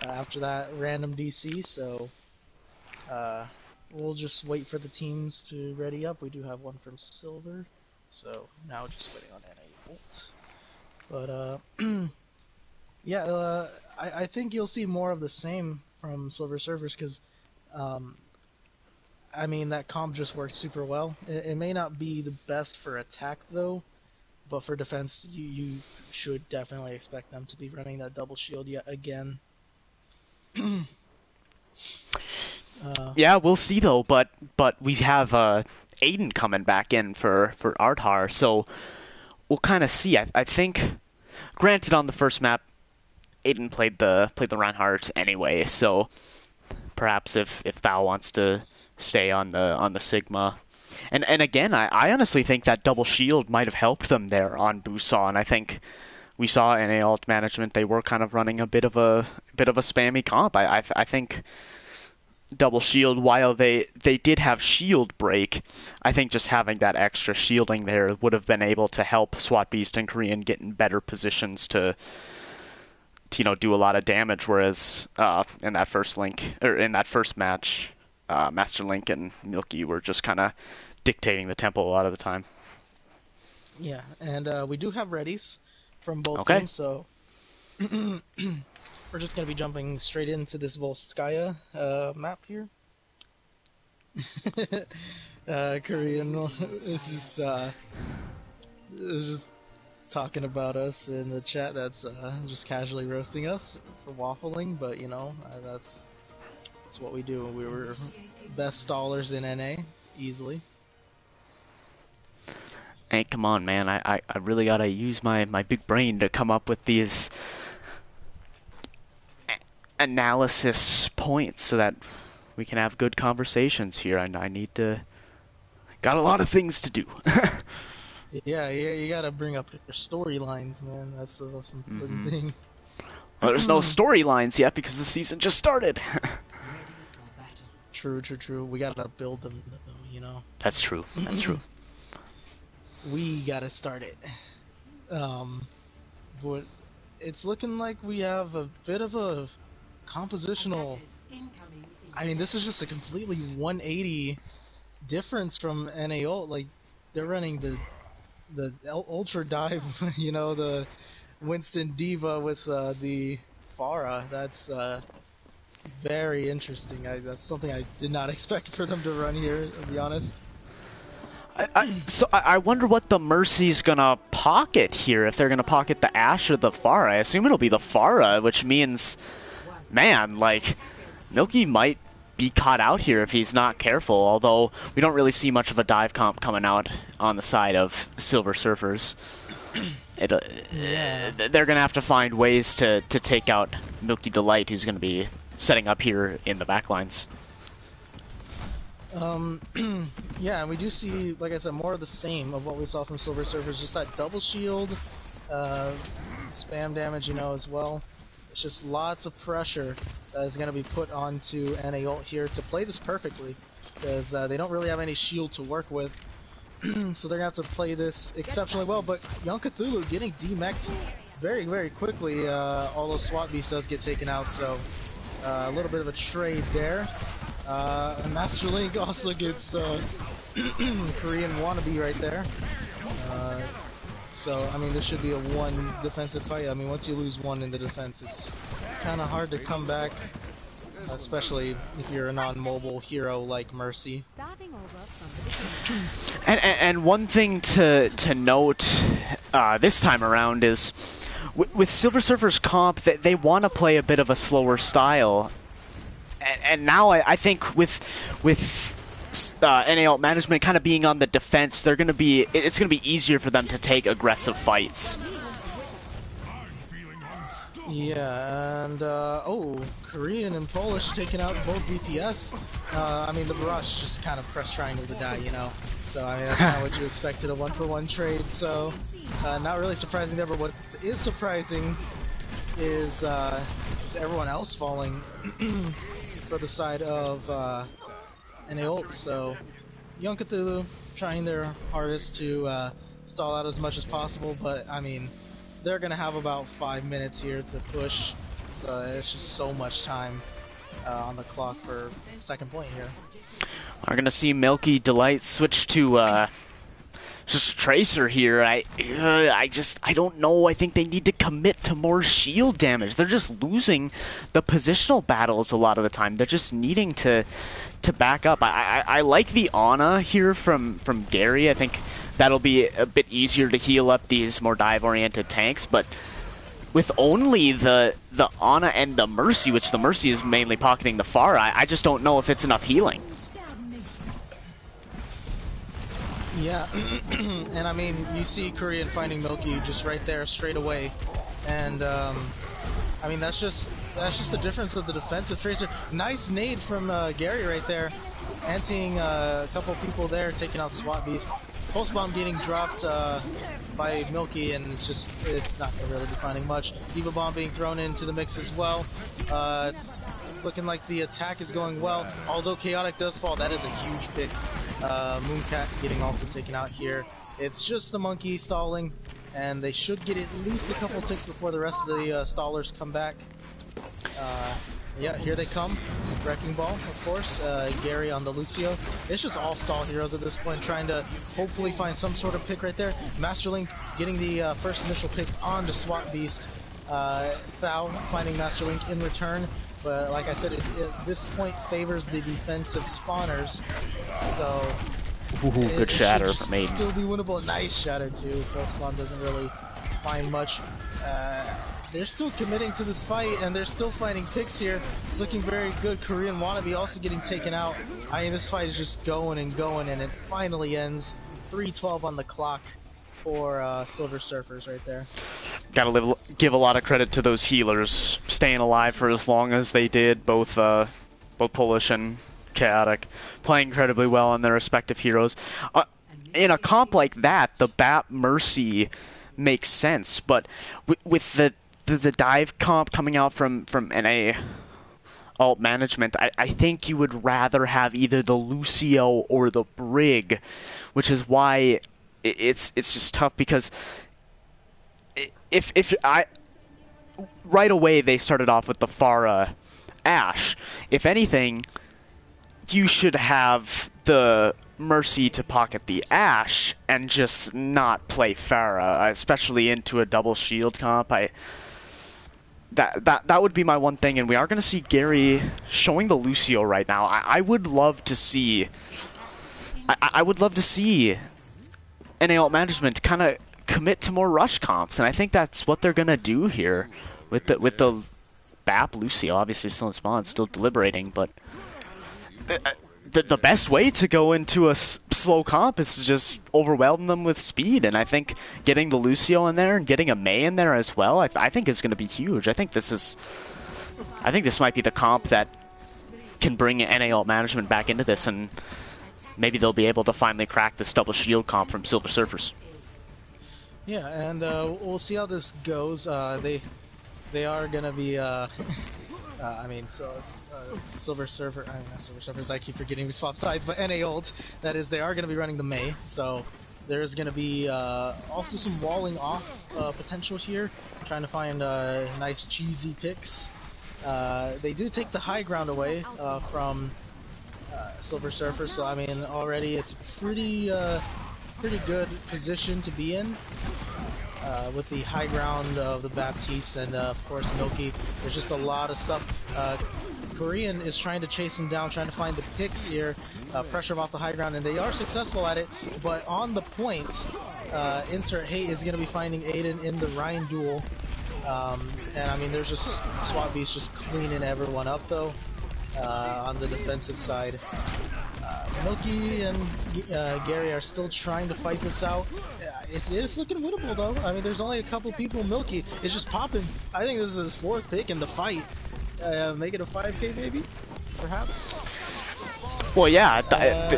after that random DC. So we'll just wait for the teams to ready up. We do have one from Silver. So now just waiting on NA Volt. But yeah, I think you'll see more of the same from Silver Surfers because, I mean, that comp just works super well. It may not be the best for attack though, but for defense, you should definitely expect them to be running that double shield yet again. Yeah, we'll see though. But we have Aiden coming back in for Arthar, so we'll kind of see. I think, granted, on the first map, Aiden played the Reinhardt anyway, so perhaps if Val wants to stay on the Sigma, and again, I honestly think that double shield might have helped them there on Busan. I think we saw in NA alt management they were kind of running a bit of a spammy comp. I think double shield, while they did have shield break, I think just having that extra shielding there would have been able to help SWAT Beast and Korean get in better positions to do a lot of damage, whereas in that first match, Master Link and Milky were just kind of dictating the tempo a lot of the time. Yeah, and we do have readies from both Okay. teams, so we're just gonna be jumping straight into this Volskaya map here. Korean is just talking about us in the chat. That's just casually roasting us for waffling, but that's what we do. We were best stallers in NA easily. Hey, come on, man! I really gotta use my big brain to come up with these analysis points so that we can have good conversations here. I need to. Got a lot of things to do. Yeah, you gotta bring up your storylines, man. That's the most important thing. Well, there's no storylines yet because the season just started. True. We gotta build them, That's true. That's true. We gotta start it. But it's looking like we have a bit of a compositional. I mean, this is just a completely 180 difference from NA ult. Like, they're running the ultra dive, the Winston Diva with the Pharah. That's very interesting. That's something I did not expect for them to run here, to be honest. So I wonder what the Mercy's gonna pocket here. If they're gonna pocket the Ashe or the Pharah. I assume it'll be the Pharah, which means, man, like, Milky might be caught out here if he's not careful, although we don't really see much of a dive comp coming out on the side of Silver Surfers. They're going to have to find ways to take out Milky Delight, who's going to be setting up here in the backlines. Yeah, we do see, like I said, more of the same of what we saw from Silver Surfers, just that double shield, spam damage, as well. It's just lots of pressure that is going to be put onto NA ult here to play this perfectly, because they don't really have any shield to work with, so they're going to have to play this exceptionally well. But Young Cthulhu getting demeched very, very quickly, although SWAT Beast does get taken out, so a little bit of a trade there. And Master Link also gets Korean wannabe right there. So, I mean, this should be a one defensive fight. I mean, once you lose one in the defense, it's kind of hard to come back, especially if you're a non-mobile hero like Mercy. And one thing to note this time around is with Silver Surfer's comp, they want to play a bit of a slower style. And now I think with NA alt management kind of being on the defense, it's going to be easier for them to take aggressive fights. Yeah, and oh, Korean and Polish taking out both DPS. I mean, the Barrage just kind of press triangle to die, you know. So I mean, that's kind of what you expected, a 1-for-1 trade. So not really surprising there, but what is surprising is just everyone else falling for the side of NA ult. So Young Cthulhu trying their hardest to stall out as much as possible, but I mean, they're gonna have about 5 minutes here to push, so it's just so much time on the clock for second point here. We're gonna see Milky Delight switch to just Tracer here. I don't know. I think they need to commit to more shield damage. They're just losing the positional battles a lot of the time. They're just needing to back up. I like the Ana here from Gary. I think that'll be a bit easier to heal up these more dive-oriented tanks, but with only the Ana and the Mercy, which the Mercy is mainly pocketing the Pharah, I just don't know if it's enough healing. Yeah, and I mean, you see Korean finding Milky just right there, straight away, and I mean, that's just the difference of the defensive Tracer. Nice nade from Gary right there, anting a couple people there, taking out SWAT Beast. Pulse Bomb getting dropped by Milky, and it's not gonna really be finding much. Diva Bomb being thrown into the mix as well. It's looking like the attack is going well, although Chaotic does fall. That is a huge pick. Mooncat getting also taken out here. It's just the Monkey stalling, and they should get at least a couple ticks before the rest of the stallers come back. Yeah, here they come. Wrecking Ball, of course. Gary on the Lucio. It's just all stall heroes at this point, trying to hopefully find some sort of pick right there. Masterlink getting the first initial pick on the SWAT Beast. Thao finding Masterlink in return. But like I said, this point favors the defensive spawners. So Ooh, good shatter from Maiden. Still be winnable. Nice shatter too. Full spawn doesn't really find much. They're still committing to this fight, and they're still finding picks here. It's looking very good. Korean Wannabe also getting taken out. I mean, this fight is just going and going, and it finally ends. 3:12 on the clock for Silver Surfers right there. Gotta give a lot of credit to those healers staying alive for as long as they did. Both Polish and Chaotic playing incredibly well on their respective heroes. In a comp like that, the BAP Mercy makes sense, but with the dive comp coming out from NA alt management, I think you would rather have either the Lucio or the Brig, which is why it's just tough, because if right away they started off with the Pharah Ashe. If anything, you should have the Mercy to pocket the Ashe and just not play Pharah, especially into a double shield comp. That would be my one thing, and we are going to see Gary showing the Lucio right now. I would love to see. I would love to see NA alt management kind of commit to more rush comps, and I think that's what they're going to do here with the BAP Lucio. Obviously still in spawn, still deliberating, but the best way to go into a slow comp is to just overwhelm them with speed, and I think getting the Lucio in there and getting a Mei in there as well, I think is going to be huge. I think this might be the comp that can bring NA alt management back into this, and maybe they'll be able to finally crack this double shield comp from Silver Surfers. Yeah, and we'll see how this goes. They are gonna be I mean, Silver Surfer, not Silver Surfers, I keep forgetting we swap sides, but NA ult, that is, they are going to be running the Mei, so there's going to be also some walling off potential here, trying to find nice cheesy picks. They do take the high ground away from Silver Surfer, so I mean, already it's a pretty good position to be in. With the high ground of the Baptiste and of course Milky. There's just a lot of stuff. Korean is trying to chase him down, trying to find the picks here, pressure him off the high ground, and they are successful at it, but on the point, Insert Hate is going to be finding Aiden in the Ryan duel, and I mean there's just SWAT Beast just cleaning everyone up though. on the defensive side. Milky and Gary are still trying to fight this out. It is looking winnable though. I mean, there's only a couple people. Milky is just popping. I think this is his 4th pick in the fight. Make it a 5K maybe, perhaps. Well, yeah,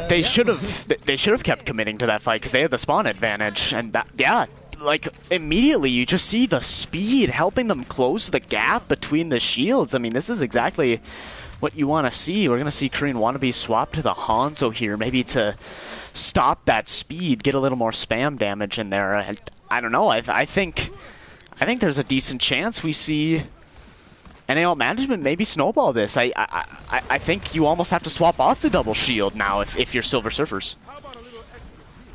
they should have kept committing to that fight because they had the spawn advantage, and that, yeah, like immediately you just see the speed helping them close the gap between the shields. I mean, this is exactly what you want to see. We're gonna see Korean Wannabe swap to the Hanzo here, maybe to stop that speed, get a little more spam damage in there. And I don't know. I think there's a decent chance we see NAL management maybe snowball this. I think you almost have to swap off the double shield now if you're Silver Surfers.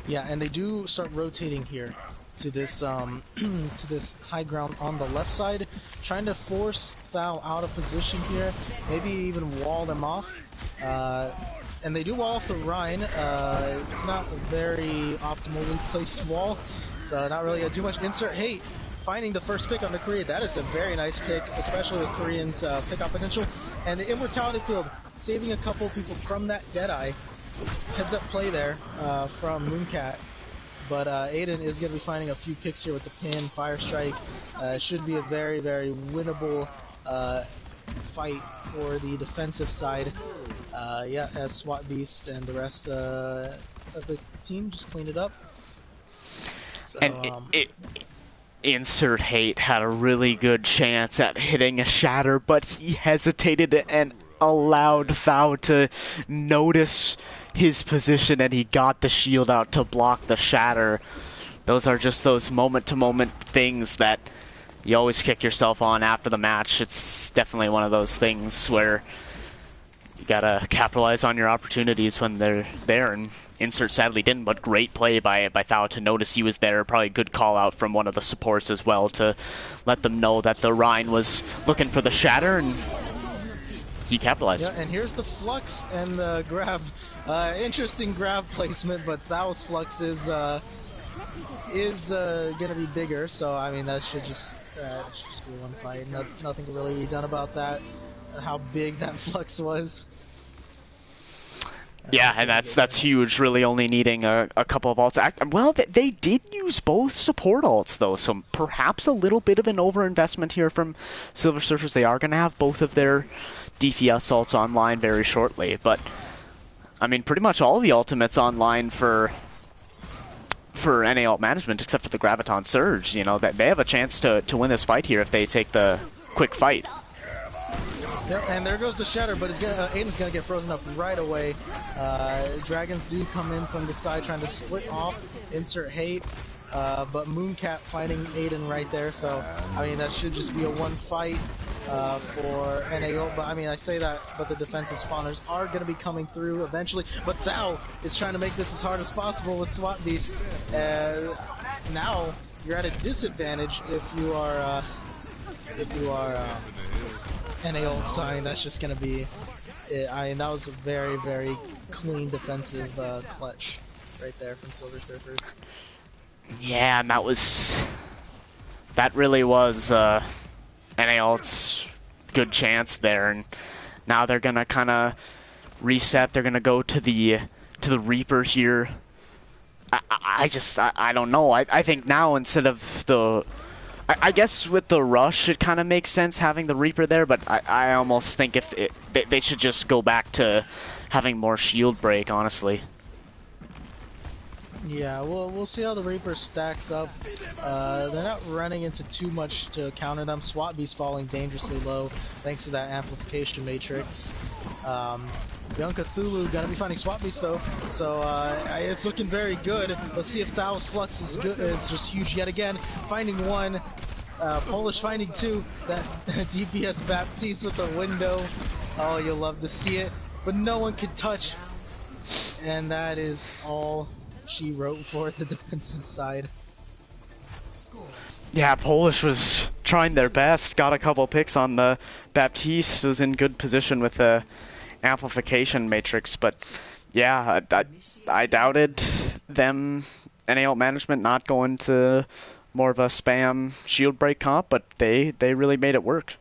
Yeah, and they do start rotating here to this to this high ground on the left side, trying to force Thao out of position here, maybe even wall them off. And they do wall off the Rhine. It's not a very optimally placed wall, so not really too much insert hate. Finding the first pick on the Korea, that is a very nice pick, especially with Korean's pick-up potential. And the Immortality Field, saving a couple people from that Deadeye. Heads up play there from Mooncat. But Aiden is going to be finding a few picks here with the pin, Fire Strike. Should be a very, very winnable fight for the defensive side. Yeah, as SWAT Beast and the rest of the team just cleaned it up. So, And Insert Hate had a really good chance at hitting a shatter, but he hesitated and allowed Thao to notice his position, and he got the shield out to block the shatter. Those are just those moment-to-moment things that you always kick yourself on after the match. It's definitely one of those things where you gotta capitalize on your opportunities when they're there, and Insert sadly didn't, but great play by Thao to notice he was there. Probably a good call out from one of the supports as well to let them know that the Rhine was looking for the shatter, and he capitalized. Yeah, and here's the Flux and the grab. Interesting grab placement, but Thao's Flux is gonna be bigger. So I mean that should just be one fight. Nothing can really be done about that. How big that Flux was. Yeah, and that's huge, really only needing a couple of ults. Well, they did use both support ults, though, so perhaps a little bit of an overinvestment here from Silver Surfers. They are going to have both of their DPS ults online very shortly, but, I mean, pretty much all the ultimates online for NA ult management, except for the Graviton Surge. You know, that they have a chance to win this fight here if they take the quick fight. And there goes the shatter, but Aiden's gonna get frozen up right away. Dragons do come in from the side trying to split off, insert hate, but Mooncat fighting Aiden right there, so I mean that should just be a one fight for NAO, but I mean I say that, but the defensive spawners are gonna be coming through eventually, but Thao is trying to make this as hard as possible with SWAT Beast. Now you're at a disadvantage if you are NA time. That's just gonna be it. I mean, that was a very, very clean defensive clutch right there from Silver Surfers. Yeah, and that really was NA ult's good chance there, and now they're gonna kind of reset. They're gonna go to the Reaper here. I don't know. I think now instead of the I guess with the rush, it kind of makes sense having the Reaper there, but I almost think they should just go back to having more shield break, honestly. Yeah, we'll see how the Reaper stacks up. They're not running into too much to counter them. SWAT Beast falling dangerously low thanks to that amplification matrix. Young Cthulhu gonna be finding SWAT Beast though, so it's looking very good. Let's see if Thao's Flux is good. It's just huge yet again. Finding one, Polish finding two. That DPS Baptiste with the window. Oh, you'll love to see it. But no one can touch, and that is all she wrote for the defensive side. Yeah, Polish was trying their best. Got a couple picks on the Baptiste. Was in good position with the amplification matrix, but yeah, I doubted them NA ult management not going to more of a spam shield break comp, but they really made it work.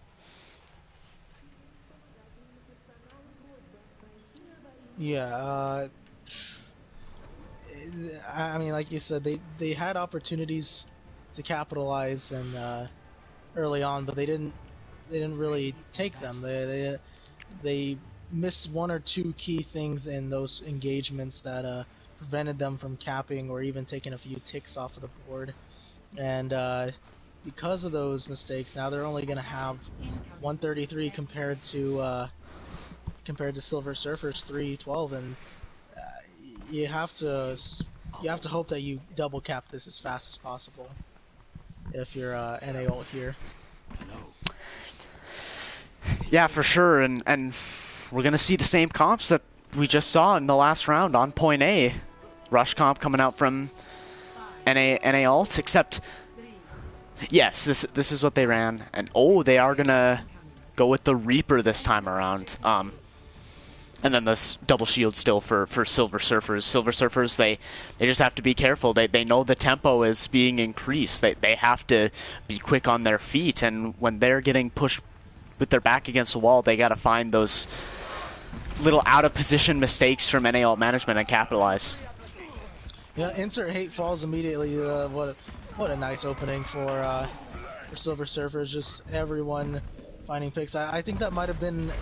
Yeah, I mean, like you said, they had opportunities to capitalize and early on, but they didn't really take them. They missed one or two key things in those engagements that prevented them from capping or even taking a few ticks off of the board. And because of those mistakes, now they're only going to have 133 compared to Silver Surfer's 312, and uh, you have to hope that you double cap this as fast as possible if you're NA ult here. Yeah, for sure, and we're gonna see the same comps that we just saw in the last round on point A. Rush comp coming out from NA alts, except yes, this is what they ran, and oh, they are gonna go with the Reaper this time around. And then this double shield still for Silver Surfers. Silver Surfers, they just have to be careful. They know the tempo is being increased. They have to be quick on their feet, and when they're getting pushed with their back against the wall, they got to find those little out of position mistakes from NA ult management and capitalize. Yeah, insert hate falls immediately. What a nice opening for Silver Surfers. Just everyone finding picks. I think that might have been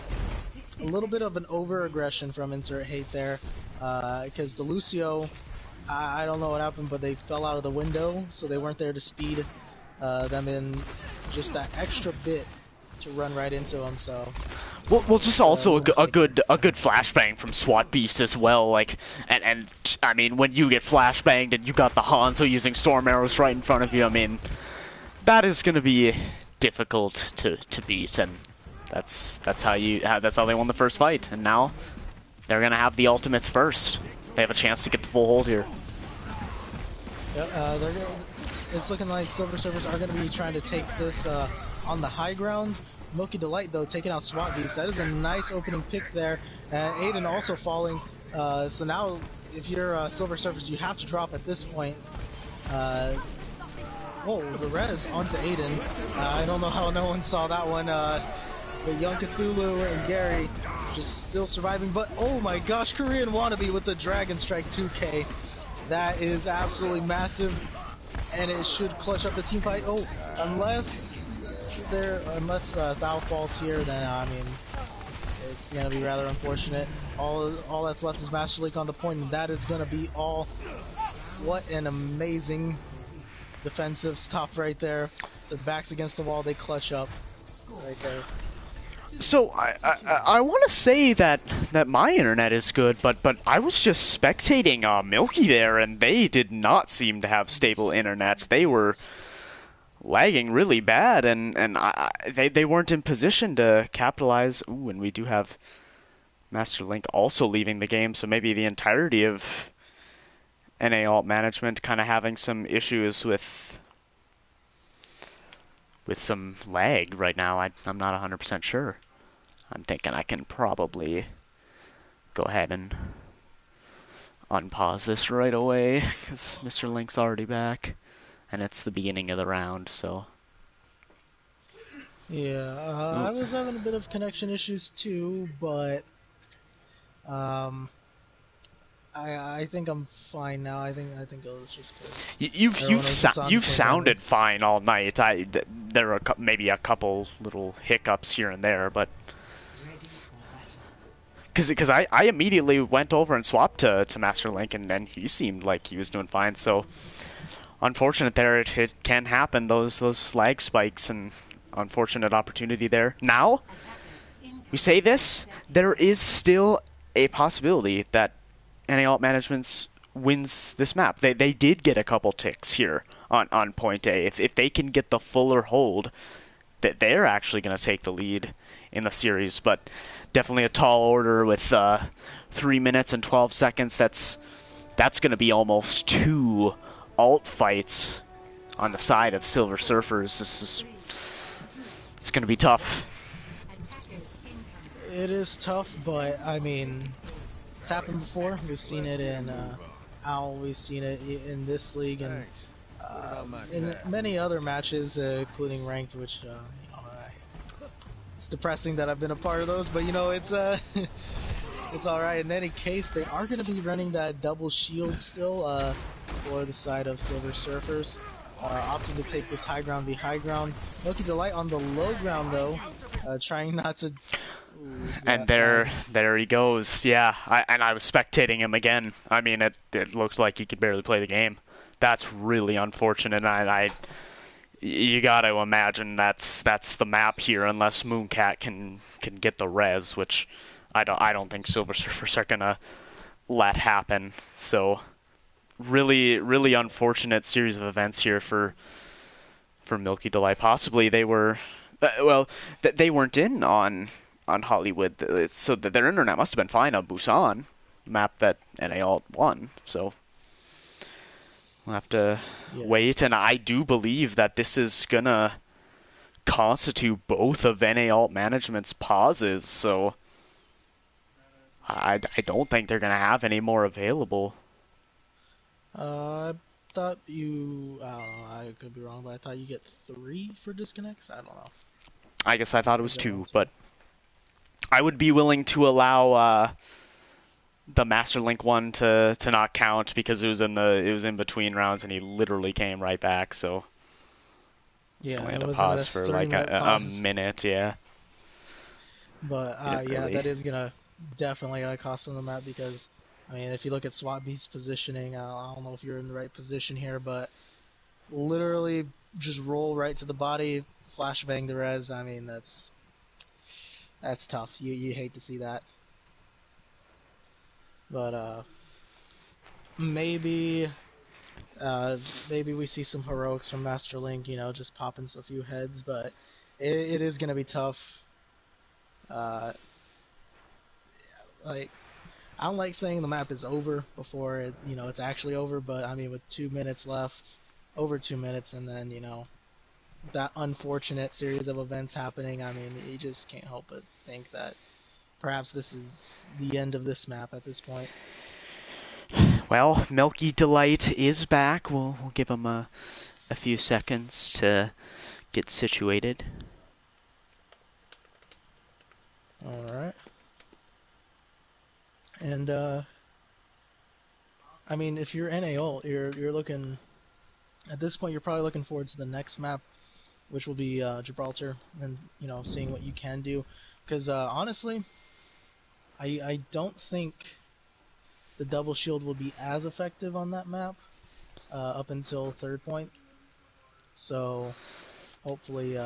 a little bit of an over-aggression from insert hate there, because the Lucio, I don't know what happened, but they fell out of the window, so they weren't there to speed them in just that extra bit to run right into them. So well, just also a good flashbang from SWAT Beast as well. Like, and I mean, when you get flashbanged and you got the Hanzo using storm arrows right in front of you, I mean, that is going to be difficult to beat, and that's how they won the first fight. And now they're going to have the ultimates first. They have a chance to get the full hold here. Yep, it's looking like Silver Surfers are going to be trying to take this on the high ground. Milky Delight, though, taking out SWAT Beast. That is a nice opening pick there. Aiden also falling. So now, if you're Silver Surfers, you have to drop at this point. Oh, the red is onto Aiden. I don't know how no one saw that one. But Young Cthulhu and Gary just still surviving. But oh my gosh, Korean Wannabe with the Dragon Strike 2K. That is absolutely massive. And it should clutch up the team fight. Oh, unless Thou falls here, then I mean, it's gonna be rather unfortunate. All that's left is Master Leak on the point, and that is gonna be all. What an amazing defensive stop right there. Their backs against the wall, they clutch up right there. So I want to say that my internet is good, but I was just spectating Milky there, and they did not seem to have stable internet. They were lagging really bad, and they weren't in position to capitalize. Ooh, and we do have Master Link also leaving the game, so maybe the entirety of NA alt management kind of having some issues with some lag right now. I'm not 100% sure. I'm thinking I can probably go ahead and unpause this right away, because Mr. Link's already back. And it's the beginning of the round, so. Yeah, I was having a bit of connection issues too, but I think I'm fine now. I think it was just good. You've sounded fine all night. There are maybe a couple little hiccups here and there, but because I immediately went over and swapped to Master Link, and then he seemed like he was doing fine. So. Unfortunate there, it can happen, those lag spikes, and unfortunate opportunity there. Now, we say this, there is still a possibility that NA alt management wins this map. They did get a couple ticks here on point A. If they can get the fuller hold, that they're actually going to take the lead in the series, but definitely a tall order with 3 minutes and 12 seconds. That's going to be almost 2 alt fights on the side of Silver Surfers. It's going to be tough. It is tough, but I mean, it's happened before. We've seen it in OWL, we've seen it in this league, and in many other matches, including ranked, which you know, it's depressing that I've been a part of those. But you know, it's It's alright. In any case, they are going to be running that double shield still for the side of Silver Surfers. Opting to take this high ground v high ground. Milky Delight on the low ground though, trying not to... Ooh, And yeah, there he goes. Yeah, I was spectating him again. I mean, it looked like he could barely play the game. That's really unfortunate. You got to imagine that's the map here, unless Mooncat can get the res, which I don't think Silver Surfers are gonna let happen. So really unfortunate series of events here for Milky Delight. Possibly they were they weren't in on Hollywood, so their internet must have been fine on Busan, map that NA Alt won. So we'll have to wait, and I do believe that this is gonna constitute both of NA Alt Management's pauses. So I don't think they're gonna have any more available. I thought you... I don't know, I could be wrong, but I thought you get 3 for disconnects? I don't know. I guess I thought it was 2, but I would be willing to allow the Master Link one to not count because it was in between rounds and he literally came right back. So yeah, only had to pause for like a minute. Yeah. But yeah, that is gonna definitely cost them the map because I mean, if you look at SWAT Beast's positioning, I don't know if you're in the right position here, but literally just roll right to the body, flashbang the res. I mean, that's tough. You hate to see that. But maybe we see some heroics from Master Link, you know, just popping a few heads, but it is gonna be tough. Like, I don't like saying the map is over before it, you know, it's actually over, but I mean, with 2 minutes left, over 2 minutes, and then, you know, that unfortunate series of events happening, I mean, you just can't help but think that perhaps this is the end of this map at this point. Well, Milky Delight is back. We'll give him a few seconds to get situated. Alright. And, I mean, if you're NA ult, you're looking, at this point, you're probably looking forward to the next map, which will be Gibraltar, and, you know, seeing what you can do. Because, honestly, I don't think the double shield will be as effective on that map up until third point. So, hopefully,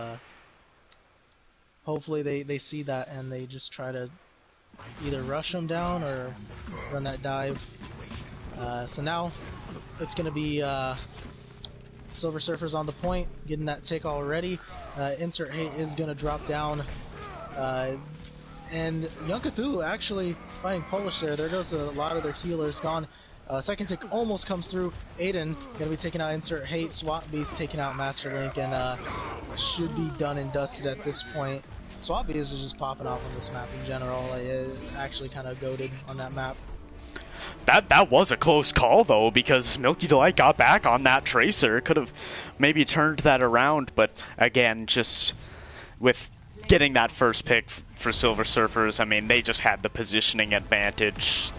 they see that and they just try to either rush them down or run that dive. So now it's going to be Silver Surfers on the point, getting that tick already. Insert Hate is going to drop down. And Young Cthulhu actually finding Polish there. There goes a lot of their healers gone. Second tick almost comes through. Aiden going to be taking out Insert Hate. SWAT Beast taking out Master Link and should be done and dusted at this point. SWAT Beast is just popping off on this map in general. It's actually kind of goated on that map. That was a close call though, because Milky Delight got back on that Tracer. Could have maybe turned that around, but again, just with getting that first pick for Silver Surfers, I mean, they just had the positioning advantage.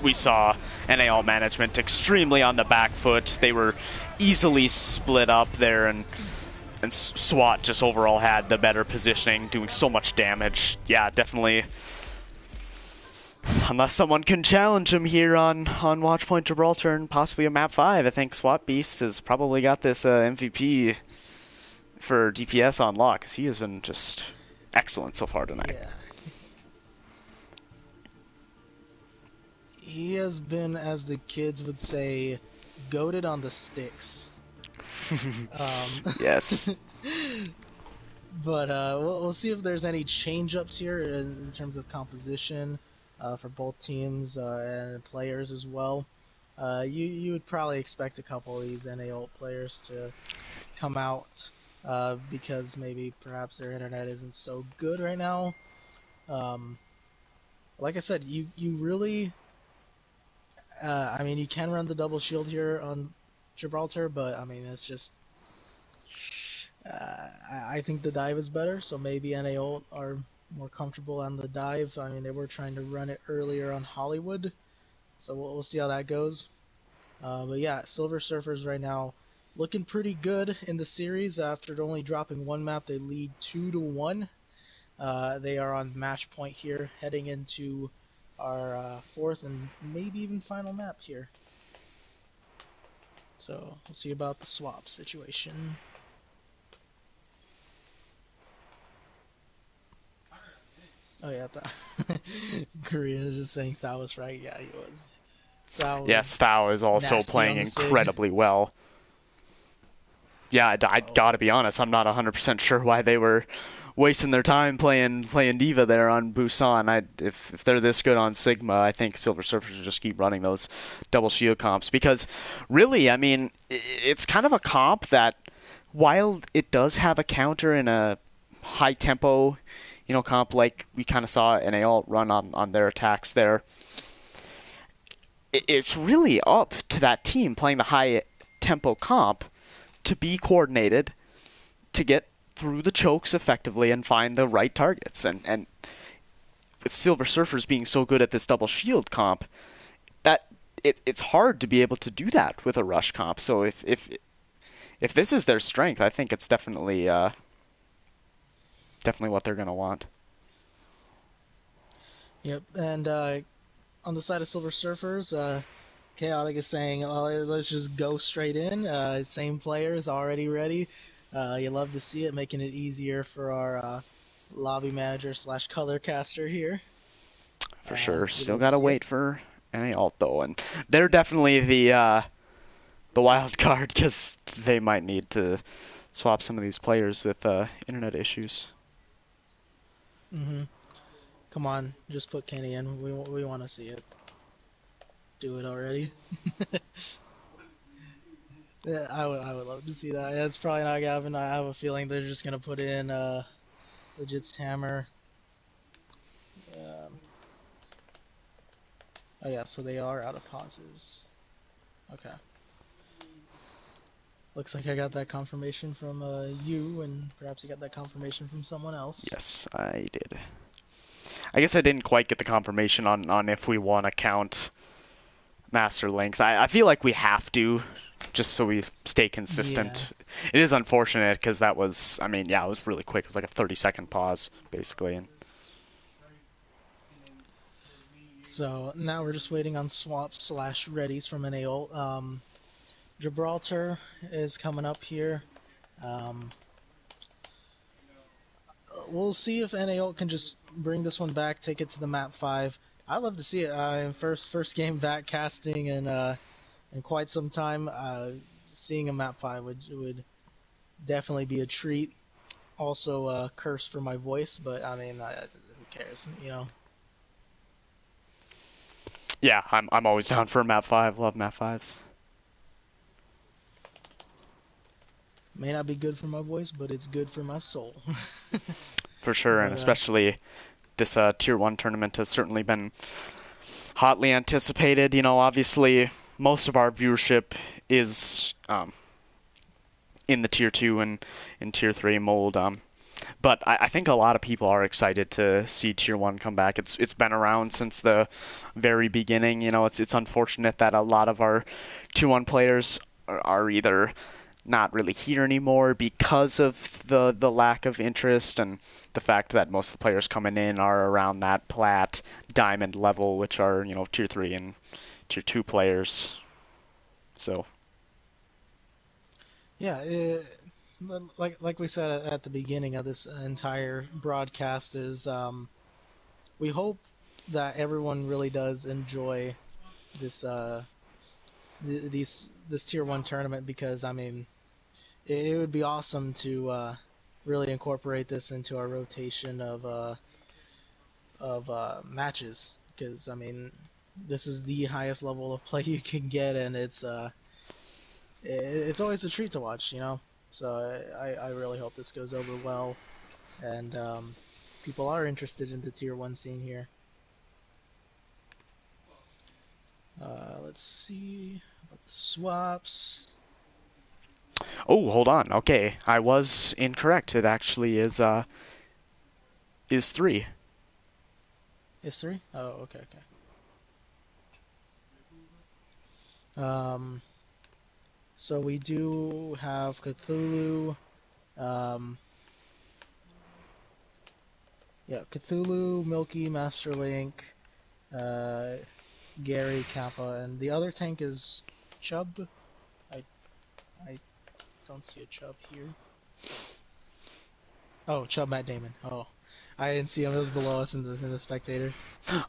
We saw NA Alt Management extremely on the back foot. They were easily split up there, and SWAT just overall had the better positioning, doing so much damage. Yeah, definitely. Unless someone can challenge him here on Watchpoint Gibraltar and possibly a map 5, I think SWAT Beast has probably got this MVP for DPS on lock, because he has been just excellent so far tonight. Yeah. He has been, as the kids would say, goated on the sticks. Yes. But we'll see if there's any change-ups here in terms of composition for both teams and players as well. You would probably expect a couple of these NA ult players to come out because maybe perhaps their internet isn't so good right now. Like I said, you really... I mean, you can run the double shield here on Gibraltar, but I mean, it's just... I think the dive is better, so maybe NA ult are more comfortable on the dive. I mean, they were trying to run it earlier on Hollywood, so we'll see how that goes. But yeah, Silver Surfers right now looking pretty good in the series. After only dropping one map, they lead 2-1. They are on match point here, heading into our fourth and maybe even final map here. So we'll see about the swap situation. Oh yeah, Korea is just saying Thao was right. Yeah, he was. Thao was Yes, Thao is also nasty playing on the Sig. incredibly well. Yeah, I gotta be honest, I'm not 100% sure why they were wasting their time playing D.Va there on Busan. If they're this good on Sigma, I think Silver Surfers should just keep running those double shield comps, because really, I mean, it's kind of a comp that, while it does have a counter in a high tempo, comp like we kind of saw NA Alt run on their attacks there, it's really up to that team playing the high tempo comp to be coordinated, to get through the chokes effectively and find the right targets. And with Silver Surfers being so good at this double shield comp, that it's hard to be able to do that with a rush comp. So if this is their strength, I think it's definitely what they're gonna want. Yep, and on the side of Silver Surfers, Chaotic is saying, "Oh, let's just go straight in. Same players already ready. You love to see it, making it easier for our lobby manager slash color caster here. For sure. We Still love to gotta see wait it. for NA Alt though, and they're definitely the wild card, because they might need to swap some of these players with internet issues. Mm-hmm. Come on, just put Kenny in. We want to see it. Do it already. Yeah, I would love to see that. Yeah, it's probably not Gavin. I have a feeling they're just gonna put in Legit's hammer. Um, oh yeah, so they are out of pauses. Okay. Looks like I got that confirmation from you, and perhaps you got that confirmation from someone else. Yes, I did. I guess I didn't quite get the confirmation on if we want to count Master Links. I feel like we have to, just so we stay consistent. Yeah. It is unfortunate, because that was, I mean, yeah, it was really quick. It was like a 30-second pause, basically. And so now we're just waiting on swaps slash readies from NA Ult. Gibraltar is coming up here. We'll see if NA Ult can just bring this one back, take it to the map 5. I'd love to see it. First game back casting in quite some time. Seeing a map 5 would definitely be a treat. Also a curse for my voice, but I mean, who cares, you know? Yeah, I'm always down for map 5. Love map 5s. May not be good for my voice, but it's good for my soul. For sure, and especially this Tier 1 tournament has certainly been hotly anticipated. You know, obviously, most of our viewership is in the Tier 2 and in Tier 3 mold. But I think a lot of people are excited to see Tier 1 come back. It's been around since the very beginning. You know, it's unfortunate that a lot of our Tier 1 players are either not really here anymore because of the lack of interest, and the fact that most of the players coming in are around that plat diamond level, which are, you know, Tier 3 and Tier 2 players. So yeah, like we said at the beginning of this entire broadcast, is we hope that everyone really does enjoy this this Tier 1 tournament, because I mean, it would be awesome to really incorporate this into our rotation of matches, because I mean, this is the highest level of play you can get, and it's always a treat to watch, you know. So I really hope this goes over well, and people are interested in the Tier 1 scene here. Let's see about the swaps. Oh, hold on. Okay, I was incorrect. It actually is is 3. Is 3? Oh, okay, okay. So we do have Cthulhu. Um, yeah, Cthulhu, Milky, Master Link, uh, Gary, Kappa, and the other tank is Chubb. I don't see a Chubb here. Oh, Chubb Matt Damon. Oh, I didn't see him. It was below us in the spectators.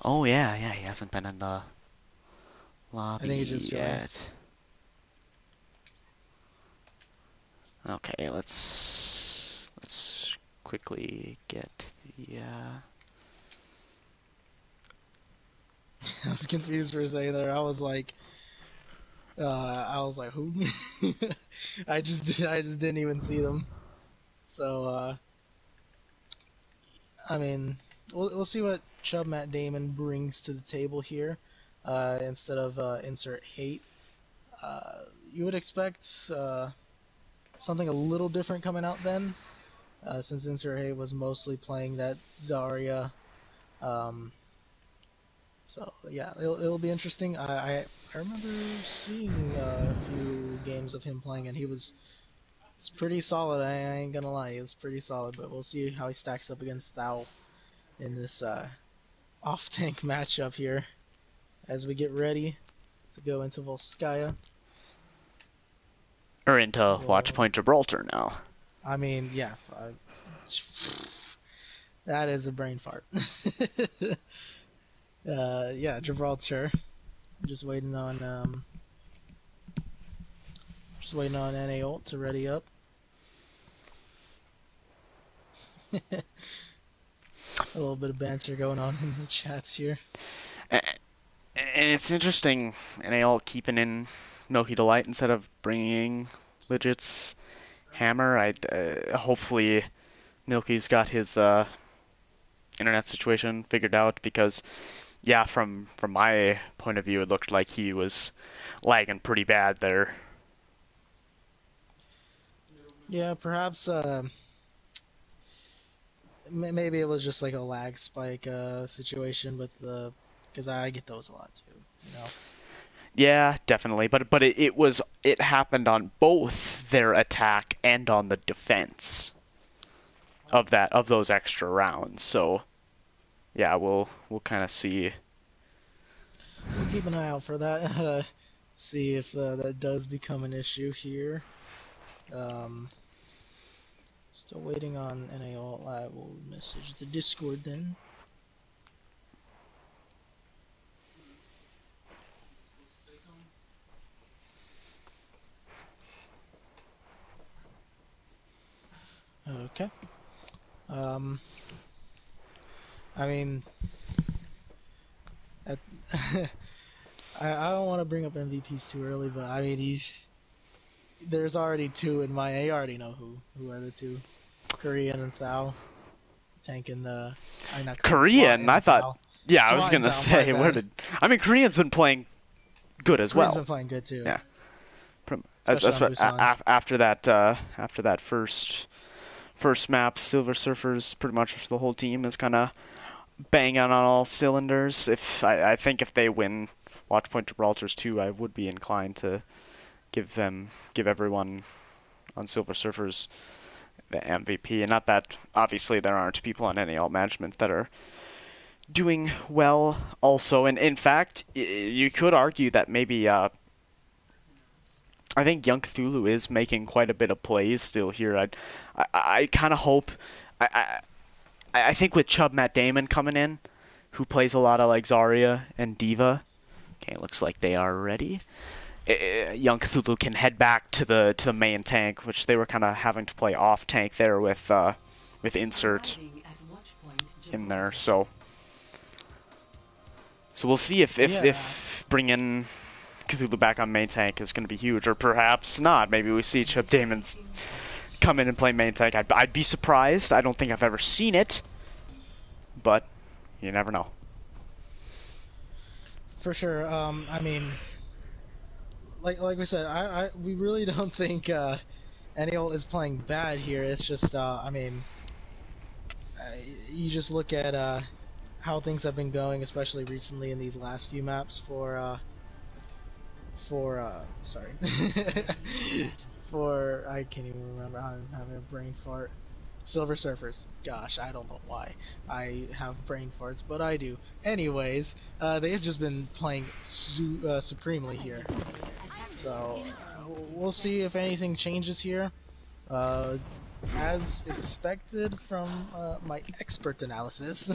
Oh yeah, yeah, he hasn't been in the I lobby think he just joined. yet. Okay, let's quickly get the I was confused for a second there. I was like, who? I just didn't even see them. So, I mean, we'll see what Chubb Matt Damon brings to the table here. Instead of insert hate, you would expect something a little different coming out then, since insert hate was mostly playing that Zarya. Um, so yeah, it'll be interesting. I remember seeing a few games of him playing, and it's pretty solid. I ain't gonna lie, he was pretty solid. But we'll see how he stacks up against Thao in this off-tank matchup here as we get ready to go into Volskaya. or into Watchpoint Gibraltar now. I mean, yeah, that is a brain fart. Yeah, Gibraltar. Just waiting on NA ult to ready up. A little bit of banter going on in the chats here. And it's interesting, NAL keeping in Milky Delight instead of bringing Legit's Hammer. Hopefully Milky's got his internet situation figured out, because yeah, from my point of view, it looked like he was lagging pretty bad there. Yeah, perhaps maybe it was just like a lag spike situation with the, because I get those a lot too, you know. Yeah, definitely, but it happened on both their attack and on the defense of those extra rounds. So yeah, we'll kind of see. We'll keep an eye out for that. See if that does become an issue here. Still waiting on NAL. I will message the Discord then. Okay. I mean, at I don't want to bring up MVPs too early, but I mean, there's already two in my. I already know who are the two, Korean and Thao, tanking the. I not Korean. I thought. Thao. Yeah, I was Swat gonna and Thao, say my where bad. did. I mean, Korean's been playing good as Korean's well. been playing good too. Yeah. Especially on Busan. After that first map, Silver Surfers, pretty much the whole team is kind of banging on all cylinders. I think if they win Watchpoint Gibraltar's 2, I would be inclined to give everyone on Silver Surfers the MVP. And not that obviously there aren't people on any alt management that are doing well also. And in fact, you could argue that maybe I think Young Cthulhu is making quite a bit of plays still here. I kind of hope. I think with Chubb Matt Damon coming in, who plays a lot of like Zarya and D.Va. Okay, looks like they are ready. Young Cthulhu can head back to the main tank, which they were kind of having to play off tank there with Insert in there. So we'll see if bringing Cthulhu back on main tank is going to be huge, or perhaps not. Maybe we see Chubb Damon's come in and play main tank. I'd be surprised. I don't think I've ever seen it, but you never know. For sure. I mean, like we said, we really don't think NAL is playing bad here. It's just, I mean, you just look at how things have been going, especially recently in these last few maps sorry, for I can't even remember. I'm having a brain fart. Silver Surfers. Gosh, I don't know why I have brain farts, but I do. Anyways, they have just been playing supremely here. So, we'll see if anything changes here. As expected from my expert analysis,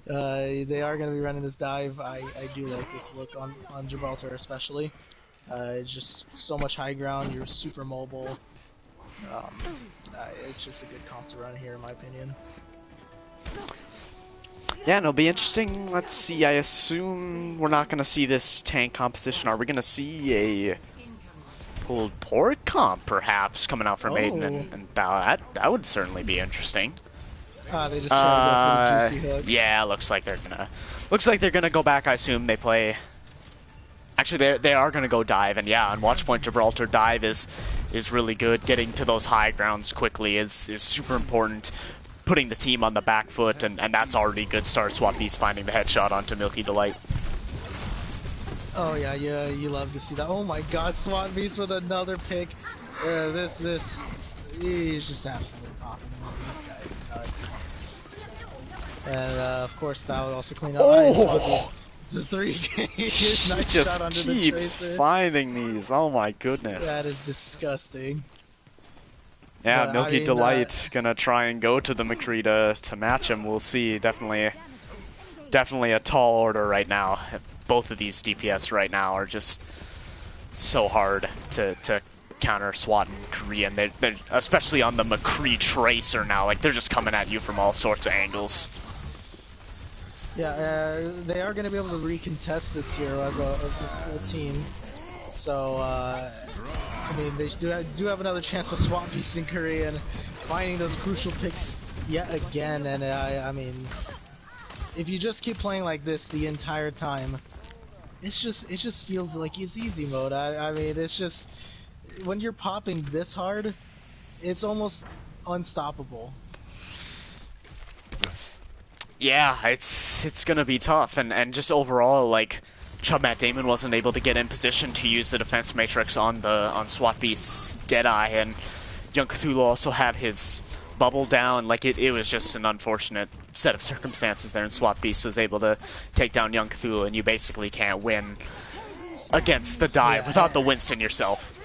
they are going to be running this dive. I do like this look on Gibraltar especially. It's just so much high ground, you're super mobile. It's just a good comp to run here in my opinion. Yeah, and it'll be interesting. Let's see, I assume we're not going to see this tank composition. Are we going to see a pulled pork comp perhaps coming out from Aiden and Bao? That would certainly be interesting. They just tried to go for the juicy hook. Yeah, looks like they're gonna go back. I assume they play. Actually, they are gonna go dive, and yeah, on Watchpoint Gibraltar, dive is really good. Getting to those high grounds quickly is super important. Putting the team on the back foot, and that's already a good start. Swap Beast finding the headshot onto Milky Delight. Oh yeah, you love to see that. Oh my God, Swat Beast with another pick. He's just absolutely popping them. This guy's nuts. And of course, that would also clean up. Oh! The 3K. Nice just shot under keeps the finding these. Oh my goodness. That is disgusting. Yeah, But, Milky I mean, Delight gonna try and go to the McCree to match him. We'll see. Definitely a tall order right now. Both of these DPS right now are just so hard to counter SWAT and Korean. They're especially on the McCree Tracer now. Like, they're just coming at you from all sorts of angles. Yeah, they are going to be able to recontest this here as a full team. So, I mean, they do have another chance with Swamp Beast and Korean finding those crucial picks yet again. And I mean, if you just keep playing like this the entire time, it just feels like it's easy mode. I mean, it's just when you're popping this hard, it's almost unstoppable. Yeah, it's gonna be tough, and just overall, like, Matt Damon wasn't able to get in position to use the defense matrix on SWAT Beast's Deadeye, and Young Cthulhu also had his bubble down. Like, it was just an unfortunate set of circumstances there, and SWAT Beast was able to take down Young Cthulhu, and you basically can't win against the dive without the Winston yourself.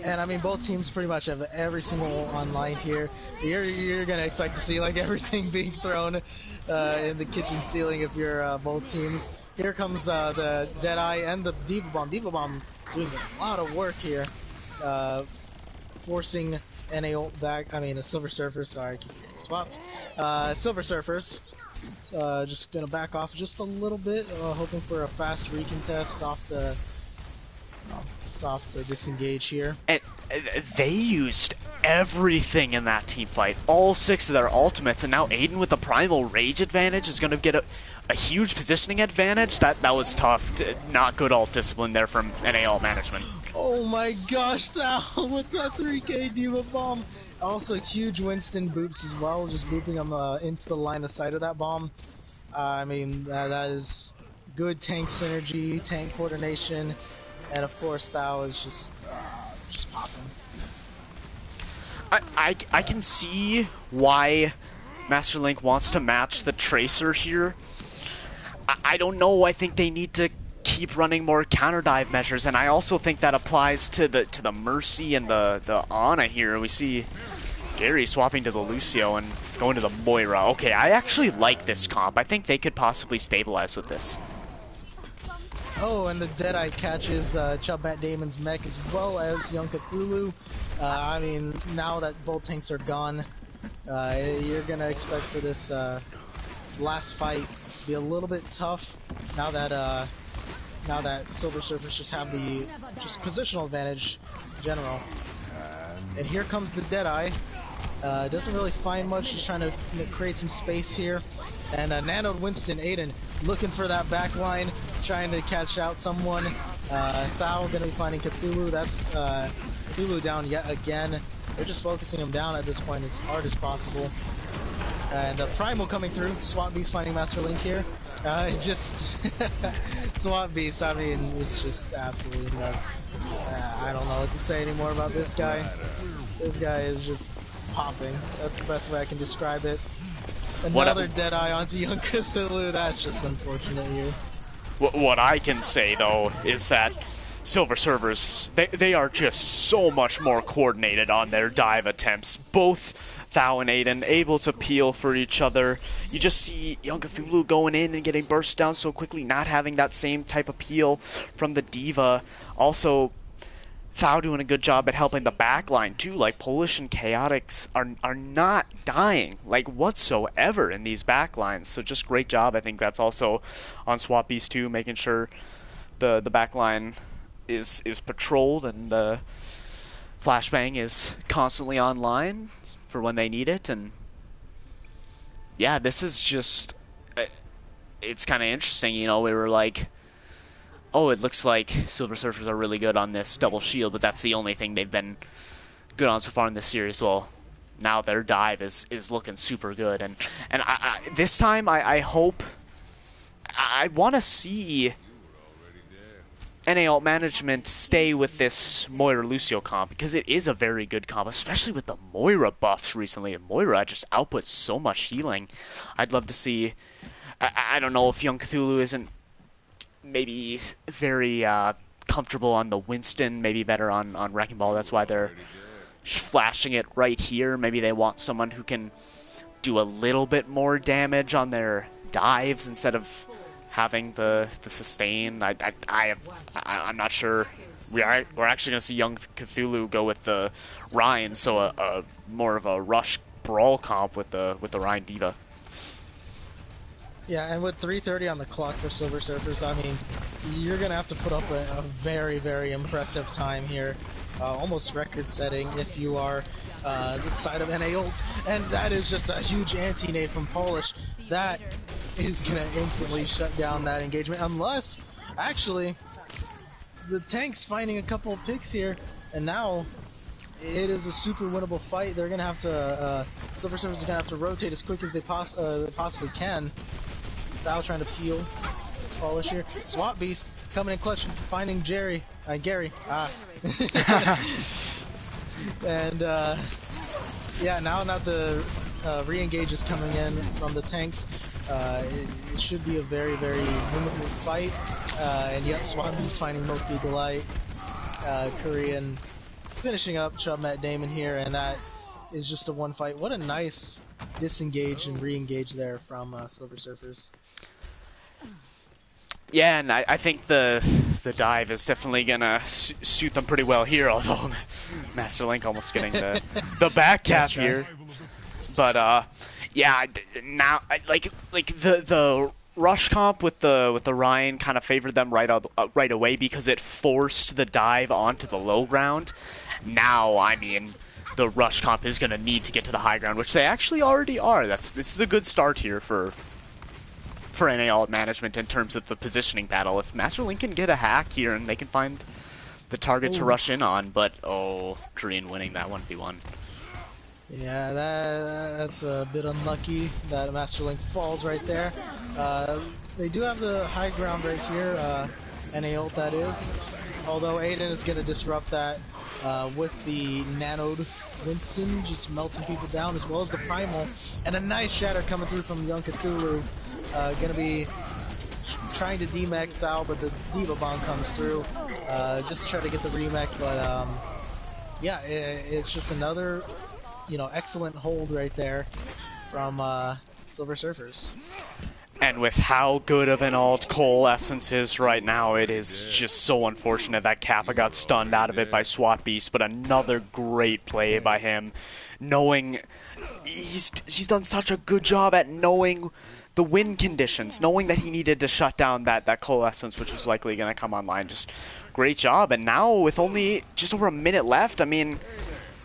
And I mean, both teams pretty much have every single online here. You're gonna expect to see like everything being thrown in the kitchen ceiling if you're both teams. Here comes the Deadeye and the Diva Bomb. Diva Bomb doing a lot of work here, forcing NA ult back. I mean, a Silver Surfer. Sorry, I keep getting swapped. Silver Surfers. Just gonna back off just a little bit, hoping for a fast recontest off the. Soft disengage here. And they used everything in that team fight. All 6 of their ultimates, and now Aiden with the Primal Rage advantage is going to get a huge positioning advantage. That was tough. Not good ult discipline there from NA ult management. Oh my gosh, that with that 3K Diva Bomb. Also huge Winston boops as well, just booping them into the line of sight of that bomb. I mean, that is good tank synergy, tank coordination. And of course, that was just popping. I can see why Master Link wants to match the Tracer here. I don't know. I think they need to keep running more counter dive measures, and I also think that applies to the Mercy and the Ana here. We see Gary swapping to the Lucio and going to the Moira. Okay, I actually like this comp. I think they could possibly stabilize with this. Oh, and the Deadeye catches Matt Damon's mech as well as Young Cthulhu. I mean, now that both tanks are gone, you're gonna expect for this last fight to be a little bit tough. Now that Silver Surfers just have the positional advantage in general. And here comes the Deadeye. Doesn't really find much. He's trying to create some space here. And nanoed Winston. Aiden looking for that back line, trying to catch out someone. Thao gonna be finding Cthulhu. That's Cthulhu down yet again. They're just focusing him down at this point as hard as possible. And Primal coming through. Swamp Beast finding Master Link here. Just Swamp Beast. I mean, it's just absolutely nuts. I don't know what to say anymore about this guy. This guy is just popping. That's the best way I can describe it. Another Deadeye onto Young Cthulhu. That's just unfortunate here. What I can say though is that Silver Surfers, they are just so much more coordinated on their dive attempts. Both Thao and Aiden able to peel for each other. You just see Young Cthulhu going in and getting burst down so quickly, not having that same type of peel from the D.Va. Also, Thao doing a good job at helping the backline too. Like Polish and Chaotix are not dying like whatsoever in these backlines. So just great job. I think that's also on Swap Beast too, making sure the backline is patrolled and the flashbang is constantly online for when they need it. And yeah, this is just it's kind of interesting. You know, we were like, oh, it looks like Silver Surfers are really good on this double shield, but that's the only thing they've been good on so far in this series. Well, now their dive is looking super good, and I this time I hope, I want to see NA Alt Management stay with this Moira Lucio comp, because it is a very good comp, especially with the Moira buffs recently. And Moira just outputs so much healing. I'd love to see, I don't know if Young Cthulhu isn't maybe very comfortable on the Winston, maybe better on Wrecking Ball. That's why they're flashing it right here. Maybe they want someone who can do a little bit more damage on their dives instead of having the sustain. I'm not sure. We're actually going to see Young Cthulhu go with the Ryan, so a more of a rush brawl comp with the Ryan D.Va. Yeah, and with 3:30 on the clock for Silver Surfers, I mean, you're gonna have to put up a very, very impressive time here, almost record-setting if you are the side of NA Ult, and that is just a huge anti-nade from Polish. That is gonna instantly shut down that engagement, unless, actually, the tank's finding a couple of picks here, and now it is a super winnable fight. They're gonna have to, Silver Surfers are gonna have to rotate as quick as they possibly can. Thao trying to peel Polish here. Swap Beast coming in clutch, finding Gary. And yeah, now the re-engage is coming in from the tanks. It should be a very, very winnable fight. And yet Swap Beast finding Moki Delight. Korean finishing up Chubmet Damon here, and that is just a one fight. What a nice disengage and re-engage there from Silver Surfers. Yeah, and I think the dive is definitely gonna suit them pretty well here. Although Master Link almost getting the back cap here, but yeah, now like the rush comp with the Ryan kind of favored them right away because it forced the dive onto the low ground. Now, I mean, the rush comp is gonna need to get to the high ground, which they actually already are. This is a good start here for NA Alt Management in terms of the positioning battle. If Master Link can get a hack here and they can find the target to rush in on, but oh, Korean winning that 1v1. Yeah, that's a bit unlucky that Master Link falls right there. They do have the high ground right here, NA Ult that is. Although Aiden is going to disrupt that with the nanoed Winston, just melting people down, as well as the Primal. And a nice shatter coming through from Young Cthulhu. Gonna be trying to demech Thao, but the D.Va bomb comes through. Just to try to get the remech, but yeah, it's just another, excellent hold right there from Silver Surfers. And with how good of an ult Coalescence is right now, it is just so unfortunate that Kappa got stunned out of it by Swat Beast, but another great play by him, knowing he's done such a good job at knowing the win conditions, knowing that he needed to shut down that Coalescence, which was likely going to come online. Just great job. And now with only just over a minute left, I mean,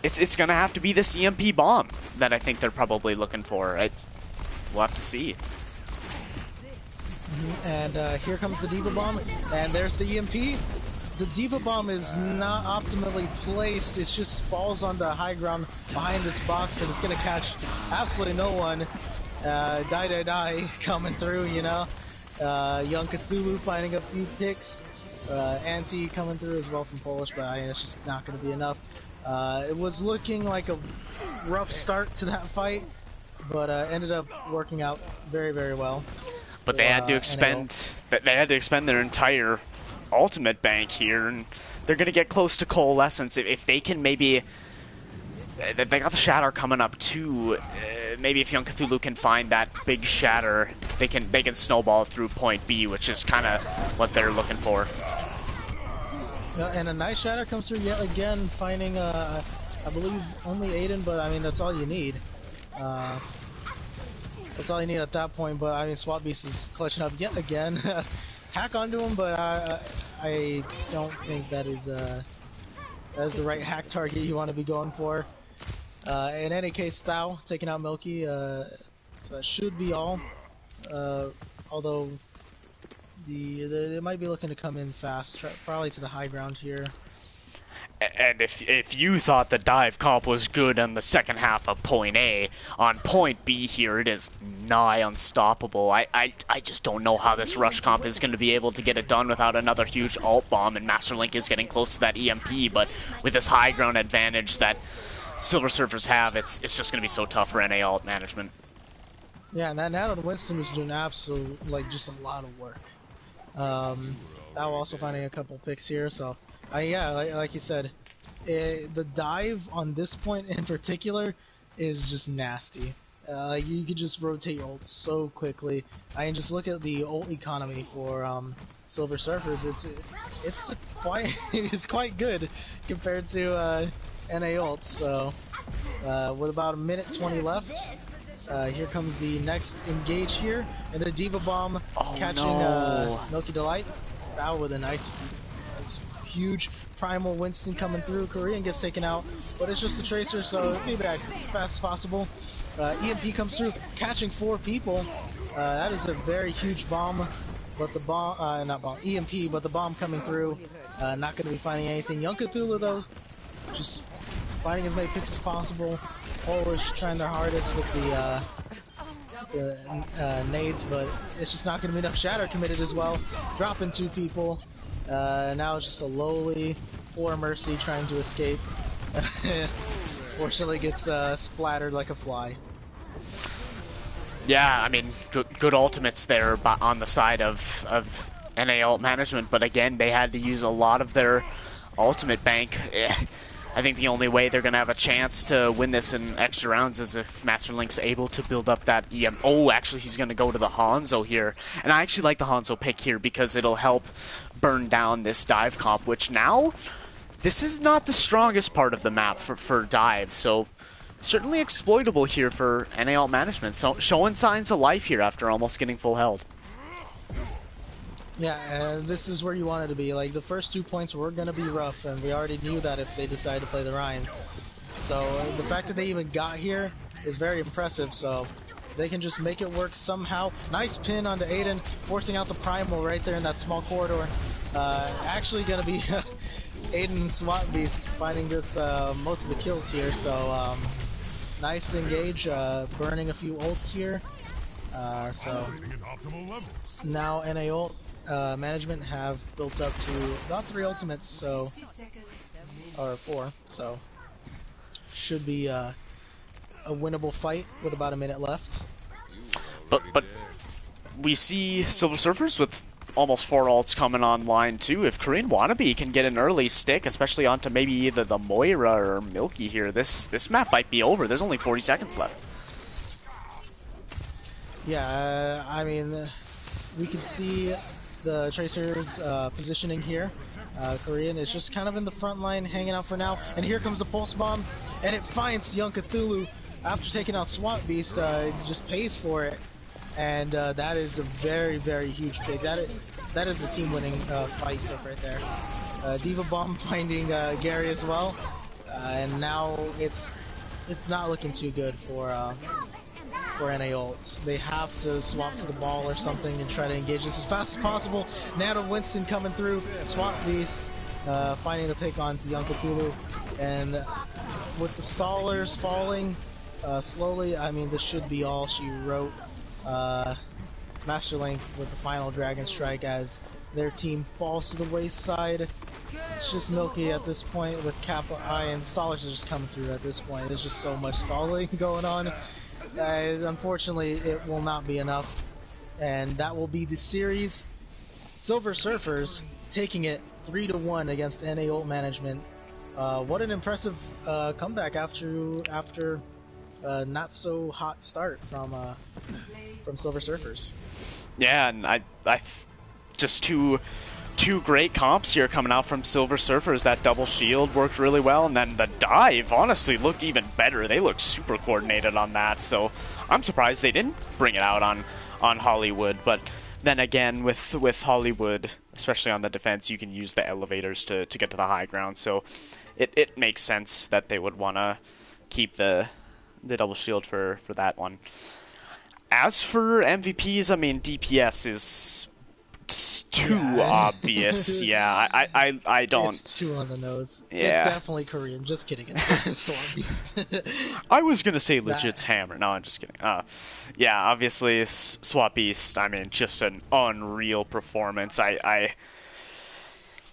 it's going to have to be this EMP bomb that I think they're probably looking for. We'll have to see. And here comes the D.Va bomb, and there's the EMP. the Diva Bomb is not optimally placed. It just falls on the high ground behind this box, and it's gonna catch absolutely no one. Die coming through, you know. Young Cthulhu finding a few picks. Anti coming through as well from Polish, but I mean, it's just not going to be enough. It was looking like a rough start to that fight, but ended up working out very, very well. But they had to expend their entire ultimate bank here, and they're going to get close to Coalescence if they can maybe. They got the Shatter coming up too. Maybe if Young Cthulhu can find that big Shatter, they can snowball through point B, which is kind of what they're looking for. And a nice Shatter comes through yet again, finding I believe only Aiden, but I mean that's all you need. That's all you need at that point. But I mean SWAT Beast is clutching up yet again. Hack onto him, but I don't think that is the right hack target you want to be going for. In any case, Thao taking out Milky, so that should be all. Although they might be looking to come in fast, probably to the high ground here. And if you thought the dive comp was good on the second half of point A, on point B here it is nigh unstoppable. I just don't know how this rush comp is going to be able to get it done without another huge alt bomb, and Masterlink is getting close to that EMP, but with this high ground advantage that Silver Surfers have, it's just going to be so tough for NA alt management. Yeah, and that now Winston is doing just a lot of work. Thao also finding a couple picks here, so yeah, like you said, the dive on this point in particular is just nasty. You could just rotate ults so quickly. I mean, just look at the ult economy for Silver Surfers. It's quite good compared to NA ult. So with about a minute 20 left, here comes the next engage here, and the Diva Bomb catching Milky Delight. Thao with a nice huge primal Winston coming through. Korean gets taken out, but it's just a tracer, so it'll be back fast as possible. EMP comes through, catching 4 people. That is a very huge bomb, but the bomb, not bomb, EMP, but the bomb coming through, not going to be finding anything. Young Cthulhu though, just finding as many picks as possible. Polish trying their hardest with the nades, but it's just not going to be enough. Shatter committed as well, dropping 2 people. Now it's just a lowly 4 Mercy trying to escape. Fortunately gets splattered like a fly. Yeah, I mean, good ultimates there on the side of NA ult management, but again, they had to use a lot of their ultimate bank. I think the only way they're going to have a chance to win this in extra rounds is if Masterlink's able to build up that EM. Oh, actually, he's going to go to the Hanzo here. And I actually like the Hanzo pick here because it'll help burn down this dive comp, which now, this is not the strongest part of the map for dive. So, certainly exploitable here for NA ult management. So, showing signs of life here after almost getting full held. Yeah, this is where you want it to be. Like, the first 2 points were going to be rough, and we already knew that if they decided to play the Ryan. So, the fact that they even got here is very impressive, so they can just make it work somehow. Nice pin onto Aiden, forcing out the Primal right there in that small corridor. Actually going to be Aiden SWAT Beast finding this most of the kills here, so nice engage, burning a few ults here. So now NA ult management have built up to about 3 ultimates, so or 4, so should be a winnable fight with about a minute left. But we see Silver Surfers with almost 4 ults coming online too. If Korean Wannabe can get an early stick, especially onto maybe either the Moira or Milky here, this map might be over. There's only 40 seconds left. Yeah, I mean, we can see the Tracer's positioning here. Korean is just kind of in the front line, hanging out for now. And here comes the Pulse Bomb, and it finds Young Cthulhu. After taking out SWAT Beast, it just pays for it. And that is a very, very huge pick. That is a team-winning fight pick right there. Diva Bomb finding Gary as well. And now it's not looking too good for NA ult. They have to swap to the ball or something and try to engage this as fast as possible. Nano Winston coming through, SWAT Beast, finding the pick onto Young Cthulhu, and with the stallers falling slowly, I mean, this should be all she wrote. Master Link with the final Dragon Strike as their team falls to the wayside. It's just milky at this point with Kappa I, and stallers are just coming through at this point. There's just so much stalling going on. Unfortunately, it will not be enough, and that will be the series. Silver Surfers taking it 3-1 against NA Ult Management. What an impressive comeback after not so hot start from Silver Surfers. Yeah, and I just two great comps here coming out from Silver Surfers. That double shield worked really well, and then the dive honestly looked even better. They looked super coordinated on that, so I'm surprised they didn't bring it out on Hollywood. But then again, with Hollywood, especially on the defense, you can use the elevators to get to the high ground, so it makes sense that they would want to keep the double shield for that one. As for MVPs, I mean, DPS is too obvious. Yeah, I don't. It's too on the nose. Yeah. It's definitely Korean. Just kidding. It's Sword Beast. I was gonna say legit's Hammer. No, I'm just kidding. Yeah, obviously Swap Beast. I mean, just an unreal performance.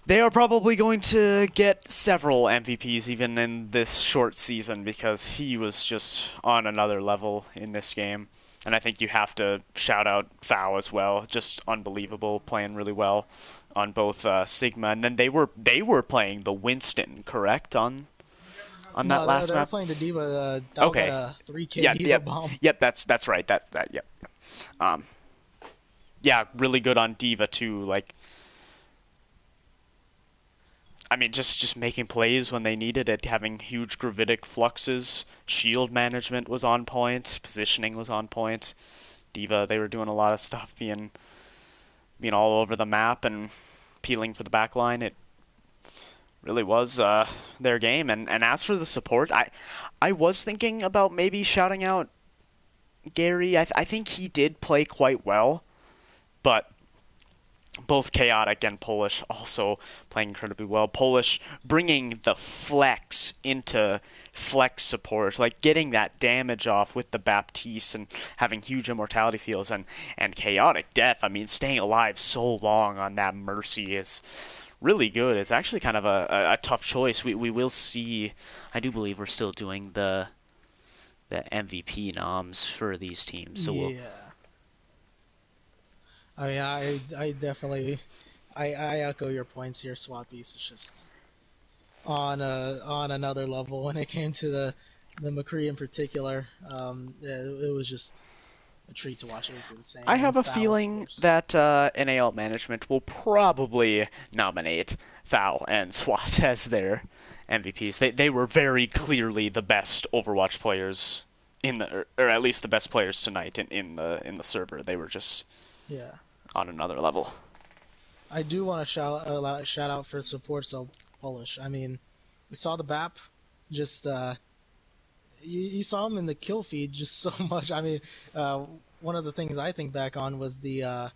They are probably going to get several MVPs even in this short season because he was just on another level in this game. And I think you have to shout out Fao as well. Just unbelievable, playing really well on both Sigma. And then they were playing the Winston, correct, on that last map? They're playing the D.Va. Okay. 3K D.Va bomb. Yep, that's right. Yep. Yeah, really good on D.Va too. Like, I mean, just making plays when they needed it, having huge gravitic fluxes. Shield management was on point. Positioning was on point. D.Va, they were doing a lot of stuff, being all over the map and peeling for the back line. It really was their game. And as for the support, I was thinking about maybe shouting out Gary. I think he did play quite well, but both Chaotic and Polish also playing incredibly well. Polish bringing the flex into flex support, like getting that damage off with the Baptiste and having huge immortality fields, and Chaotic Death. I mean, staying alive so long on that Mercy is really good. It's actually kind of a tough choice. We will see. I do believe we're still doing the MVP noms for these teams. So yeah. I mean, I definitely, I echo your points here. Swap Beast is just on another level when it came to the McCree in particular. It was just a treat to watch. It was insane. I have a feeling that NA Ult Management will probably nominate Fao and SWAT as their MVPs. They were very clearly the best Overwatch players or at least the best players tonight in the server. They were just on another level. I do want to shout out for support, so Polish. I mean, we saw the BAP, just you saw him in the kill feed just so much. I mean, one of the things I think back on was the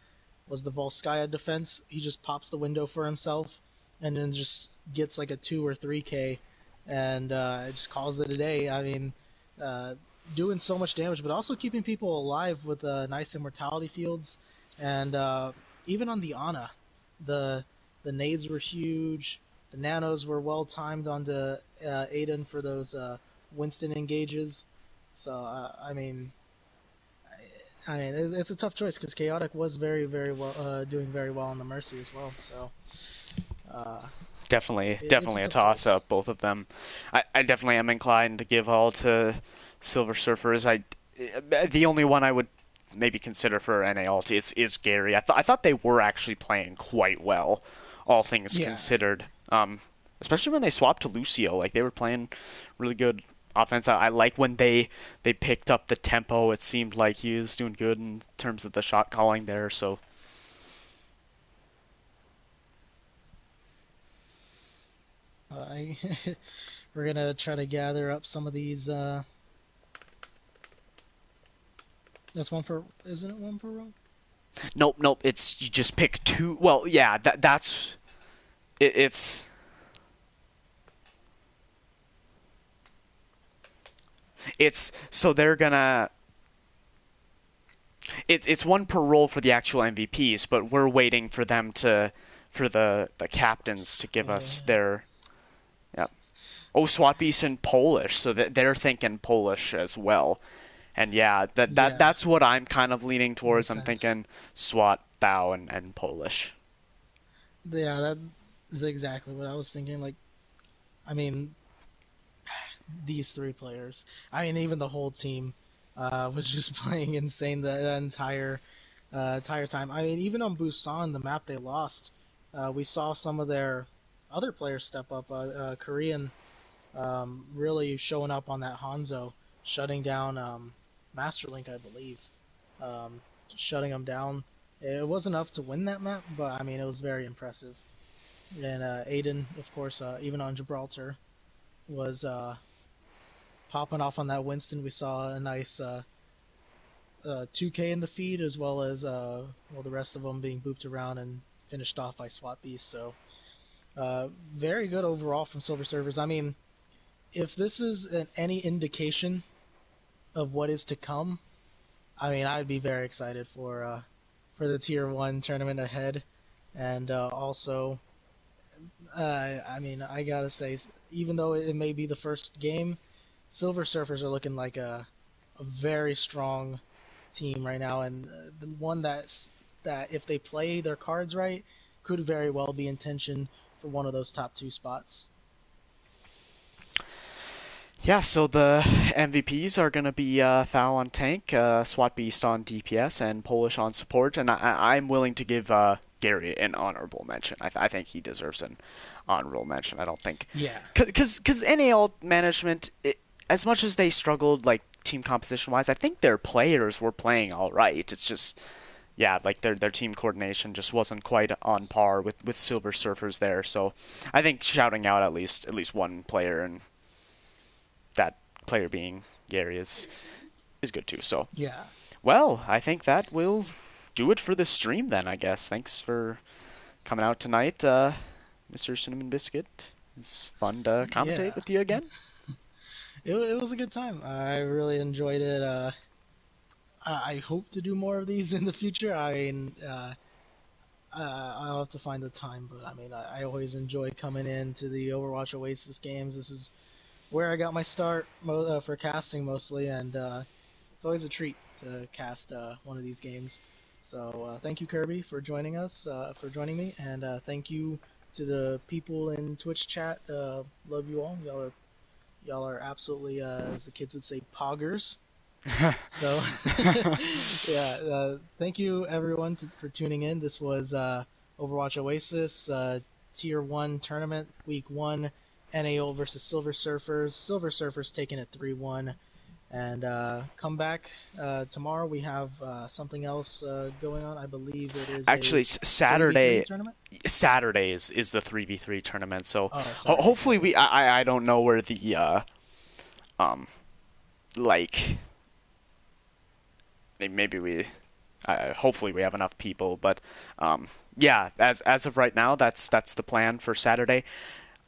Volskaya defense. He just pops the window for himself, and then just gets like a 2 or 3K, and just calls it a day. I mean, doing so much damage, but also keeping people alive with nice immortality fields. And even on the Ana, the nades were huge. The nanos were well timed onto Aiden for those Winston engages. So I mean, it's a tough choice because Chaotic was very well doing very well on the Mercy as well. So definitely a toss up, both of them. I definitely am inclined to give all to Silver Surfers. The only one I would maybe consider for NA Ult is Gary. I thought they were actually playing quite well, all things considered. Especially when they swapped to Lucio, like they were playing really good offense. I like when they picked up the tempo. It seemed like he was doing good in terms of the shot calling there. So we're gonna try to gather up some of these. That's one per. Isn't it one per row? Nope. It's you just pick two. Well, yeah. That's. It's. It's so they're gonna. It's one per role for the actual MVPs, but we're waiting for them to, for the captains to give us Yeah. their. Yeah. Oh, Swatbeast in Polish, so that they're thinking Polish as well. And yeah, Yeah, that's what I'm kind of leaning towards. makes I'm sense. thinking SWAT, Bow, and Polish. Yeah, that is exactly what I was thinking. Like, I mean, these three players. I mean, even the whole team was just playing insane the entire time. I mean, even on Busan, the map they lost, we saw some of their other players step up. Korean really showing up on that Hanzo, shutting down Masterlink, I believe, um, shutting them down. It wasn't enough to win that map, but I mean, it was very impressive. And Aiden, of course, even on Gibraltar, was popping off on that Winston. We saw a nice 2K in the feed, as well as well the rest of them being booped around and finished off by SWAT Beast. So very good overall from Silver Surfers. I mean, if this is any indication of what is to come, I mean, I'd be very excited for the Tier One tournament ahead, and also, I mean, I gotta say, even though it may be the first game, Silver Surfers are looking like a very strong team right now, and the one that if they play their cards right, could very well be in tension for one of those top two spots. Yeah, so the MVPs are going to be Thao on tank, SWAT Beast on DPS, and Polish on support. And I'm willing to give Gary an honorable mention. I think he deserves an honorable mention. I don't think. Yeah, Because NAL management, as much as they struggled, like, team composition wise, I think their players were playing all right. It's just. Yeah, like their team coordination just wasn't quite on par with Silver Surfers there. So I think shouting out at least one player, and that player being Gary is good too. So, yeah, well, I think that will do it for the stream then, I guess. Thanks for coming out tonight, Mr. Cinnamon Biscuit. It's fun to commentate yeah. with you again. It was a good time. I really enjoyed it. I hope to do more of these in the future. I mean, I'll have to find the time, but I mean, I always enjoy coming into the Overwatch Oasis games. This is where I got my start for casting mostly, and it's always a treat to cast one of these games. So thank you, Kirby, for joining us, for joining me, and thank you to the people in Twitch chat. Love you all. Y'all are absolutely, as the kids would say, poggers. So, yeah, thank you everyone for tuning in. This was Overwatch Oasis Tier 1 tournament, Week 1, NAO versus Silver Surfers. Silver Surfers taking it 3-1. And come back tomorrow. We have something else going on. I believe it is Actually, a 3v3 Saturday tournament. Saturday is the 3v3 tournament. So Oh, sorry. hopefully Okay. I don't know where the um like maybe we hopefully we have enough people, but yeah, as of right now, that's the plan for Saturday.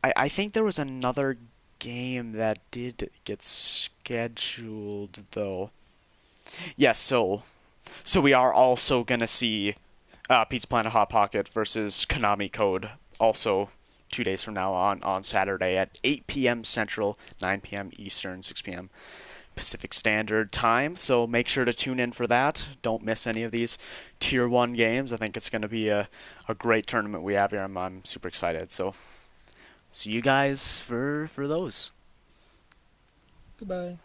I think there was another game that did get scheduled though. Yes, so we are also gonna see Pizza Planet Hot Pocket versus Konami Code also 2 days from now on Saturday at 8 p.m. Central, 9 p.m. Eastern, 6 p.m. Pacific Standard Time. So make sure to tune in for that. Don't miss any of these Tier 1 games. I think it's going to be a great tournament we have here. I'm super excited. So see you guys for those. Goodbye.